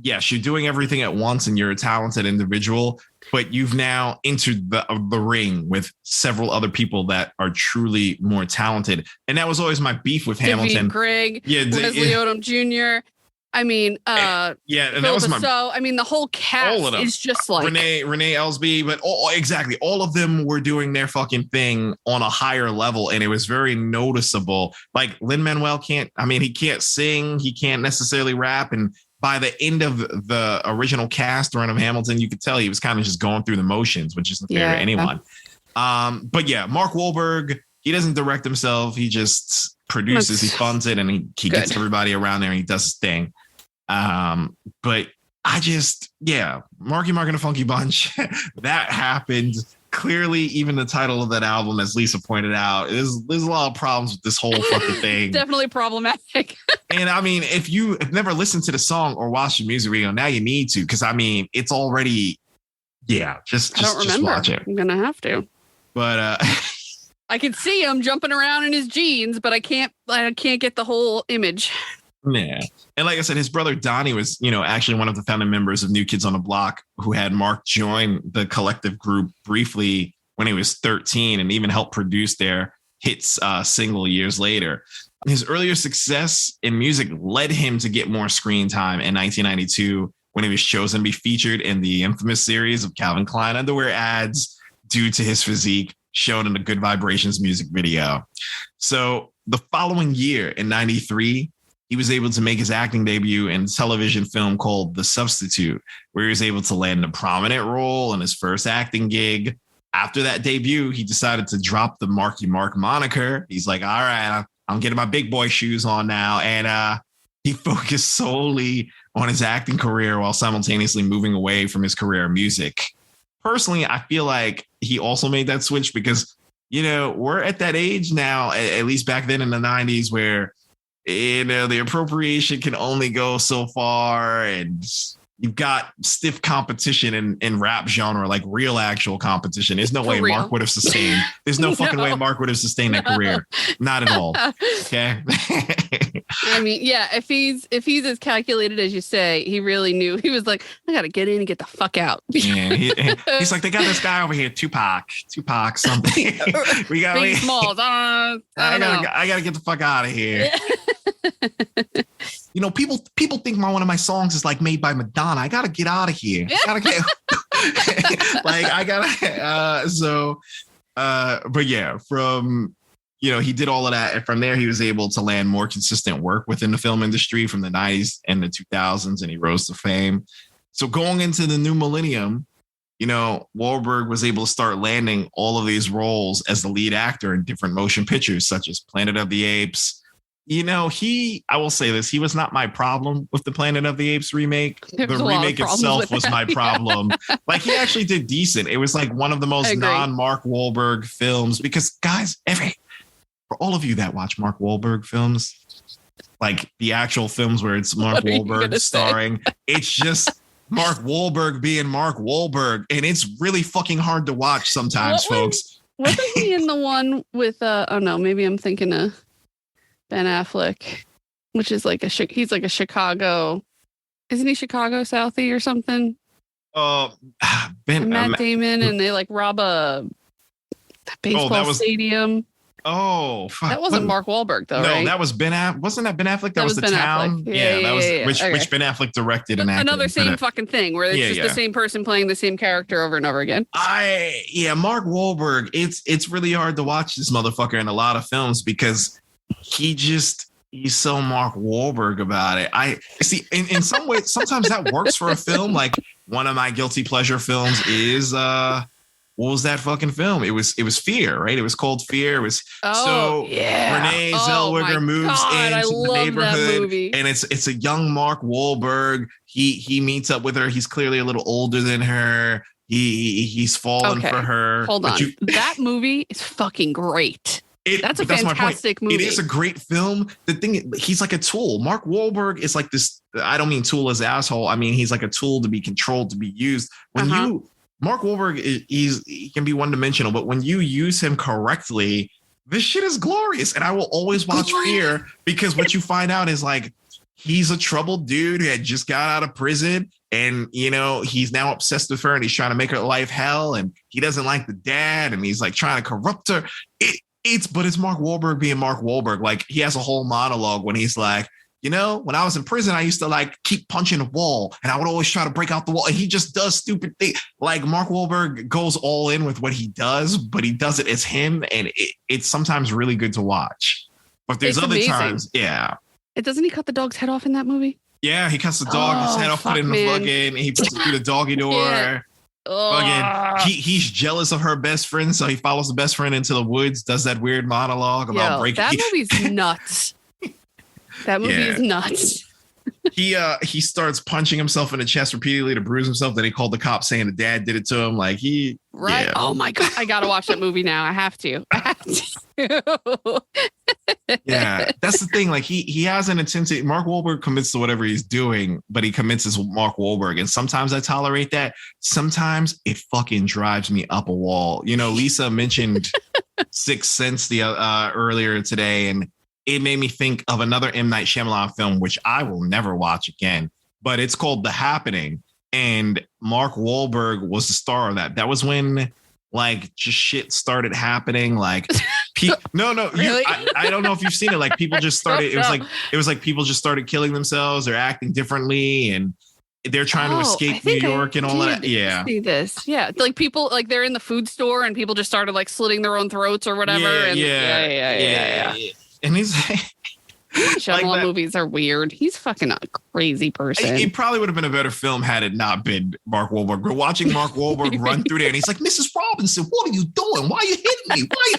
yes, you're doing everything at once and you're a talented individual, but you've now entered the ring with several other people that are truly more talented. And that was always my beef with Hamilton. Greg, Leslie Odom Jr. I mean, and that was the whole cast is just like Renee Elsby, but exactly all of them were doing their fucking thing on a higher level, and it was very noticeable. Like, Lin-Manuel he can't sing, he can't necessarily rap, and by the end of the original cast run of Hamilton, you could tell he was kind of just going through the motions, which isn't fair to anyone. But yeah, Mark Wahlberg, he doesn't direct himself, he just produces, he funds it, and he gets everybody around there and he does his thing. But I just, Marky Mark and the Funky Bunch, that happened. clearly, even the title of that album, as Lisa pointed out, there's a lot of problems with this whole fucking thing. Definitely problematic. And I mean, if you have never listened to the song or watched the music video, now you need to, because I mean, it's already, just watch it. I'm gonna have to. But I can see him jumping around in his jeans, but I can't get the whole image. Yeah. And like I said, his brother Donnie was, actually one of the founding members of New Kids on the Block, who had Mark join the collective group briefly when he was 13 and even helped produce their hits single years later. His earlier success in music led him to get more screen time in 1992 when he was chosen to be featured in the infamous series of Calvin Klein underwear ads due to his physique shown in the Good Vibrations music video. So the following year in 93, he was able to make his acting debut in a television film called The Substitute, where he was able to land a prominent role in his first acting gig. After that debut, he decided to drop the Marky Mark moniker. He's like, all right, I'm getting my big boy shoes on now. And he focused solely on his acting career while simultaneously moving away from his career in music. Personally, I feel like he also made that switch because, we're at that age now, at least back then in the 90s, where the appropriation can only go so far, and you've got stiff competition in rap genre, like real actual competition. There's no way Mark would have sustained. There's no fucking way Mark would have sustained that career. Not at all. Okay. I mean, yeah, if he's as calculated as you say, he really knew. He was like, I got to get in and get the fuck out. Yeah, he's like, they got this guy over here, Tupac something. We got Big Smalls. I gotta get the fuck out of here. People think one of my songs is like made by Madonna. I gotta get out of here. But yeah, from he did all of that, and from there he was able to land more consistent work within the film industry from the 90s and the 2000s, and he rose to fame. So going into the new millennium, Wahlberg was able to start landing all of these roles as the lead actor in different motion pictures such as Planet of the Apes. I will say this, he was not my problem with the Planet of the Apes remake. The remake itself was my problem. Like, he actually did decent. It was like one of the most non-Mark Wahlberg films because, guys, for all of you that watch Mark Wahlberg films, like the actual films where it's Mark Wahlberg starring, it's just Mark Wahlberg being Mark Wahlberg. And it's really fucking hard to watch sometimes, folks. Wasn't he in the one with, maybe I'm thinking of Ben Affleck, which is like he's like a Chicago, isn't he Chicago Southie or something? Matt Damon, and they like rob a baseball stadium. Oh, fuck. That wasn't Mark Wahlberg though, right? No, that was Ben Affleck. Wasn't that Ben Affleck? That was the Ben town. Affleck. Yeah, that was which Ben Affleck directed and acted. Another same fucking thing where it's just the same person playing the same character over and over again. Mark Wahlberg. It's really hard to watch this motherfucker in a lot of films because he's so Mark Wahlberg about it. I see in some ways, sometimes that works for a film. Like one of my guilty pleasure films is what was that fucking film? It was Fear, right? It was called Fear. It was Renee Zellweger moves into the neighborhood, and it's a young Mark Wahlberg. He meets up with her. He's clearly a little older than her. He's fallen for her. Hold on, that movie is fucking great. That's a fantastic movie. It is a great film. The thing, he's like a tool. Mark Wahlberg is like this. I don't mean tool as asshole. I mean, he's like a tool to be controlled, to be used. Mark Wahlberg, he can be one dimensional, but when you use him correctly, this shit is glorious. And I will always watch Fear because what you find out is like, he's a troubled dude who had just got out of prison. And, he's now obsessed with her and he's trying to make her life hell. And he doesn't like the dad and he's like trying to corrupt her. But it's Mark Wahlberg being Mark Wahlberg. Like, he has a whole monologue when he's like, when I was in prison, I used to like keep punching a wall and I would always try to break out the wall. And he just does stupid things. Like, Mark Wahlberg goes all in with what he does, but he does it as him. And it's sometimes really good to watch. But there's other times. Yeah. Doesn't he cut the dog's head off in that movie? Yeah. He cuts the dog's head off, put it in the fucking, he puts it through the doggy door. Yeah. Again, he's jealous of her best friend, so he follows the best friend into the woods, does that weird monologue about breaking. That movie's nuts. That movie is nuts. He starts punching himself in the chest repeatedly to bruise himself. Then he called the cops saying the dad did it to him. Like right. Yeah. Oh my God. I gotta watch that movie now. I have to. Yeah, that's the thing. Like he has an intensity. Mark Wahlberg commits to whatever he's doing, but he commits as Mark Wahlberg. And sometimes I tolerate that. Sometimes it fucking drives me up a wall. You know, Lisa mentioned Sixth Sense earlier today, and it made me think of another M. Night Shyamalan film, which I will never watch again, but it's called The Happening. And Mark Wahlberg was the star of that. That was when like just shit started happening. Like, really? I don't know if you've seen it. Like people just started, it was like people just started killing themselves or acting differently. And they're trying to escape New York and all that. Yeah. See this. Yeah. Like people, like they're in the food store and people just started like slitting their own throats or whatever. Yeah. And he's Shyamalan like movies are weird. He's fucking a crazy person. It probably would have been a better film had it not been Mark Wahlberg. We're watching Mark Wahlberg run through there, and he's like, "Mrs. Robinson, what are you doing? Why are you hitting me? Why?"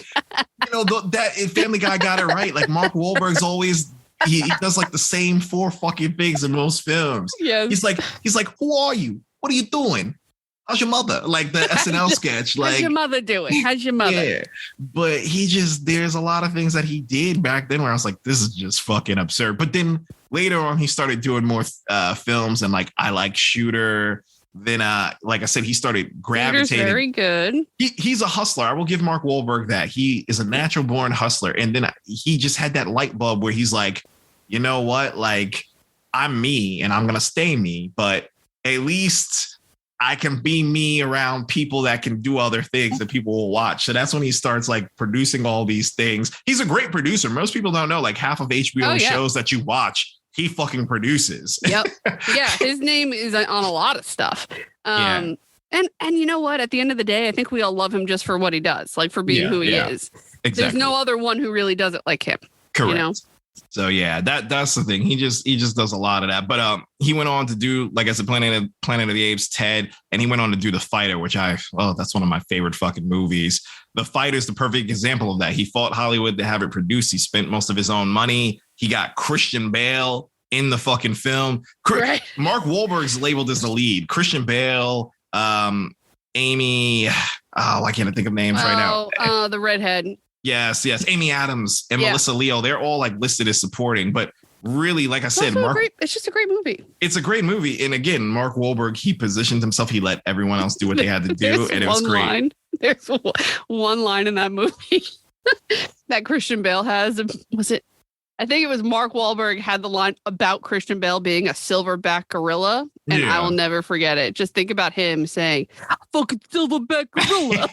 You know, that Family Guy got it right. Like Mark Wahlberg's always he does like the same 4 fucking things in most films. Yes. He's like, "Who are you? What are you doing? How's your mother?" Like the SNL sketch. Like, how's your mother doing? How's your mother? Yeah. But there's a lot of things that he did back then where I was like, this is just fucking absurd. But then later on, he started doing more films and like I Like Shooter. Then, like I said, he started gravitating. Shooter's very good. He's a hustler. I will give Mark Wahlberg that. He is a natural born hustler. And then he just had that light bulb where he's like, you know what? Like, I'm me and I'm going to stay me. But at least I can be me around people that can do other things that people will watch. So that's when he starts like producing all these things. He's a great producer. Most people don't know like half of HBO shows that you watch, he fucking produces. Yep. Yeah. His name is on a lot of stuff. And you know what? At the end of the day, I think we all love him just for what he does, like for being who he is. Exactly. There's no other one who really does it like him. Correct. You know? So yeah, that's the thing. He just does a lot of that. But he went on to do, like I said, Planet of the Apes, Ted, and he went on to do The Fighter, which that's one of my favorite fucking movies. The Fighter is the perfect example of that. He fought Hollywood to have it produced. He spent most of his own money. He got Christian Bale in the fucking film. Right. Mark Wahlberg's labeled as the lead. Christian Bale, Amy. I can't think of names right now. The redhead. Yes. Amy Adams and Melissa Leo. They're all like listed as supporting, but really, like I said, it's just a great movie. It's a great movie. And again, Mark Wahlberg, he positioned himself. He let everyone else do what they had to do. And it was great. There's one line in that movie that Christian Bale has. Was it? I think it was Mark Wahlberg had the line about Christian Bale being a silverback gorilla. And I will never forget it. Just think about him saying, fucking silverback gorilla.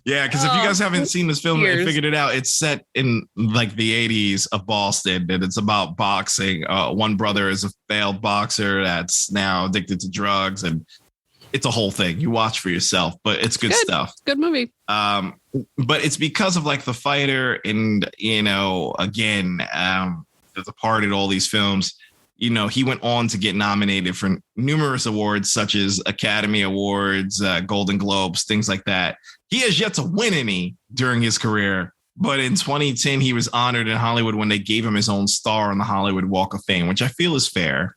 Yeah, because if you guys haven't seen this film and figured it out, it's set in like the 80s of Boston, and it's about boxing. One brother is a failed boxer that's now addicted to drugs, and it's a whole thing. You watch for yourself, but it's good stuff. Good movie. But it's because of like The Fighter, and again, there's a part in all these films. He went on to get nominated for numerous awards, such as Academy Awards, Golden Globes, things like that. He has yet to win any during his career, but in 2010, he was honored in Hollywood when they gave him his own star on the Hollywood Walk of Fame, which I feel is fair.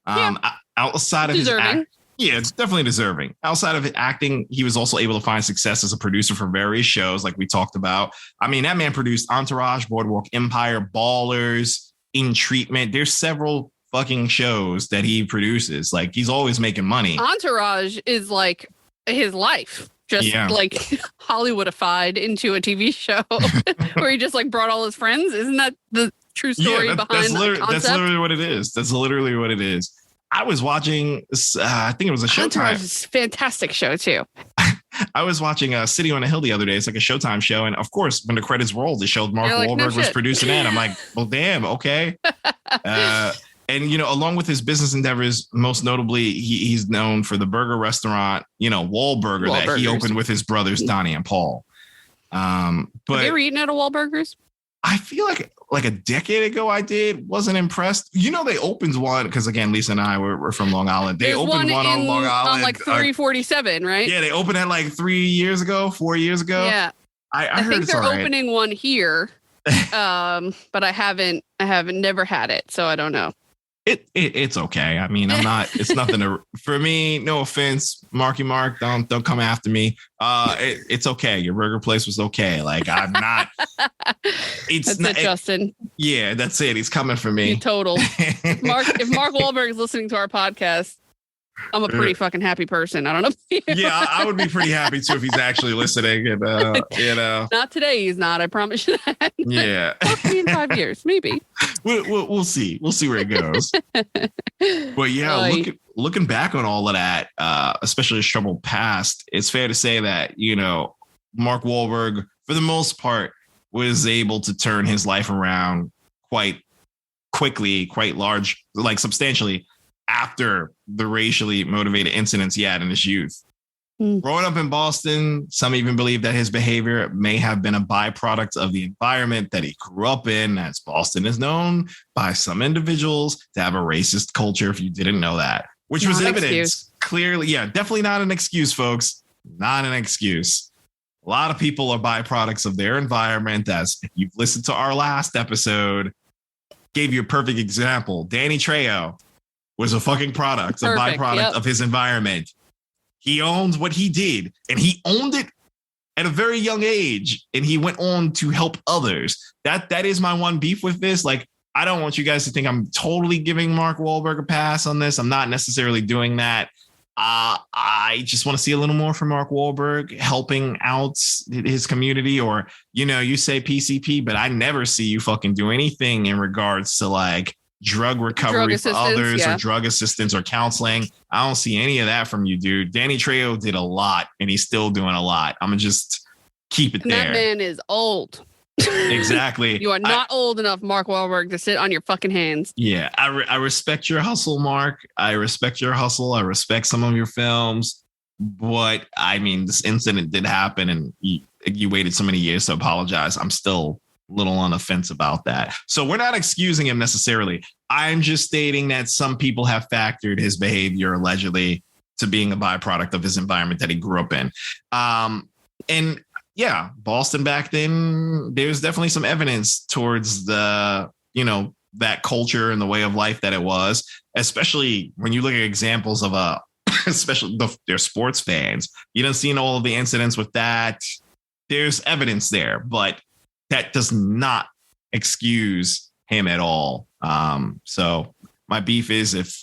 Outside of deserving. It's definitely deserving. Outside of acting, he was also able to find success as a producer for various shows, like we talked about. I mean, that man produced Entourage, Boardwalk Empire, Ballers, In Treatment. There's several fucking shows that he produces. Like, he's always making money. Entourage is like his life, just like Hollywoodified into a TV show where he just like brought all his friends. Isn't that the true story behind the concept? That's literally what it is. That's literally what it is. I was watching, I think it was a Showtime. Entourage is a fantastic show too. I was watching City on a Hill the other day. It's like a Showtime show. And of course, when the credits rolled, it showed Mark Wahlberg was producing that. I'm like, well, damn, okay. And, along with his business endeavors, most notably, he's known for the burger restaurant, Wahlburger, that he opened with his brothers, Donnie and Paul. But have you ever eaten at a Wahlburgers? I feel like a decade ago I did. Wasn't impressed. They opened one because, again, Lisa and I were from Long Island. They opened one on Long Island. On like 347, right? Yeah, they opened it like 4 years ago. Yeah. I heard think they're opening one here. But I haven't never had it, so I don't know. It's okay. I mean, it's nothing for me. No offense, Marky Mark. Don't come after me. It's okay. Your burger place was okay. Like, I'm not. That's it, Justin. Yeah, that's it. He's coming for me. You total. If Mark Wahlberg is listening to our podcast, I'm a pretty fucking happy person. I don't know. Yeah, I would be pretty happy too if he's actually listening. And not today. He's not. I promise you that. Yeah. Maybe in 5 years, maybe. We'll see. We'll see where it goes. But yeah, looking back on all of that, especially his troubled past, it's fair to say that Mark Wahlberg, for the most part, was able to turn his life around quite quickly, quite large, like substantially, after the racially motivated incidents he had in his youth. Growing up in Boston, some even believe that his behavior may have been a byproduct of the environment that he grew up in, as Boston is known by some individuals to have a racist culture, if you didn't know that, which was evident clearly. Yeah, definitely not an excuse, folks. Not an excuse. A lot of people are byproducts of their environment, as if you've listened to our last episode, gave you a perfect example. Danny Trejo was a fucking byproduct of his environment. He owns what he did, and he owned it at a very young age, and he went on to help others. That is my one beef with this. Like, I don't want you guys to think I'm totally giving Mark Wahlberg a pass on this. I'm not necessarily doing that. I just want to see a little more from Mark Wahlberg helping out his community, or, you say PCP, but I never see you fucking do anything in regards to like drug recovery for others, or drug assistance or counseling. I don't see any of that from you, dude. Danny Trejo did a lot, and he's still doing a lot. I'm gonna just keep it there. That man is old. Exactly. You are not old enough, Mark Wahlberg, to sit on your fucking hands. Yeah, I respect your hustle, Mark. I respect your hustle. I respect some of your films, but I mean, this incident did happen, and you waited so many years to apologize. I'm still little on the fence about that. So we're not excusing him necessarily. I'm just stating that some people have factored his behavior allegedly to being a byproduct of his environment that he grew up in. And yeah, Boston back then, there's definitely some evidence towards the, that culture and the way of life that it was, especially when you look at examples of especially their sports fans. You don't see all of the incidents with that. There's evidence there, but that does not excuse him at all. So my beef is, if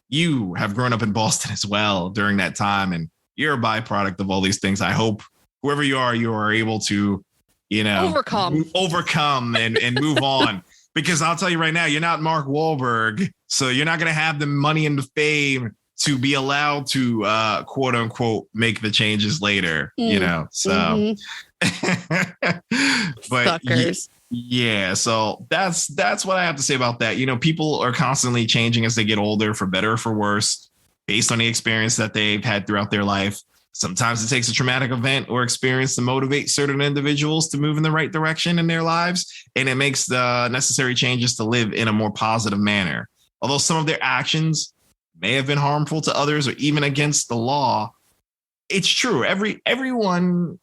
you have grown up in Boston as well during that time and you're a byproduct of all these things, I hope whoever you are able to, overcome and move on. Because I'll tell you right now, you're not Mark Wahlberg, so you're not going to have the money and the fame to be allowed to quote unquote make the changes later, so but yeah, so that's what I have to say about that. People are constantly changing as they get older, for better or for worse, based on the experience that they've had throughout their life. Sometimes it takes a traumatic event or experience to motivate certain individuals to move in the right direction in their lives, and it makes the necessary changes to live in a more positive manner. Although some of their actions may have been harmful to others or even against the law, it's true. Everyone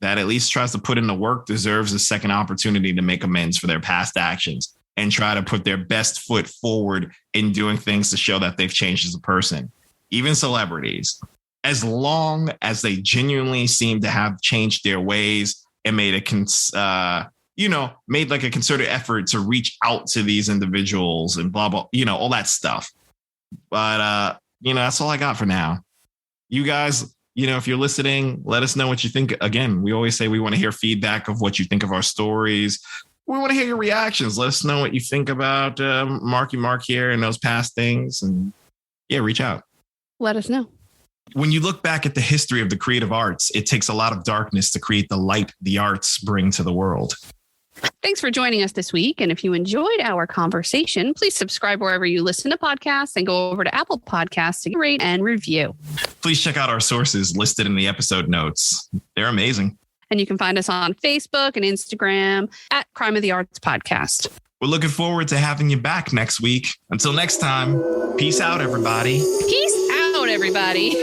that at least tries to put in the work deserves a second opportunity to make amends for their past actions and try to put their best foot forward in doing things to show that they've changed as a person. Even celebrities, as long as they genuinely seem to have changed their ways and made made like a concerted effort to reach out to these individuals and blah, blah, all that stuff. But, that's all I got for now. You guys, if you're listening, let us know what you think. Again, we always say we want to hear feedback of what you think of our stories. We want to hear your reactions. Let us know what you think about Marky Mark here and those past things. And yeah, reach out. Let us know. When you look back at the history of the creative arts, it takes a lot of darkness to create the light the arts bring to the world. Thanks for joining us this week. And if you enjoyed our conversation, please subscribe wherever you listen to podcasts and go over to Apple Podcasts to rate and review. Please check out our sources listed in the episode notes. They're amazing. And you can find us on Facebook and Instagram at Crime of the Arts Podcast. We're looking forward to having you back next week. Until next time, peace out, everybody. Peace out, everybody.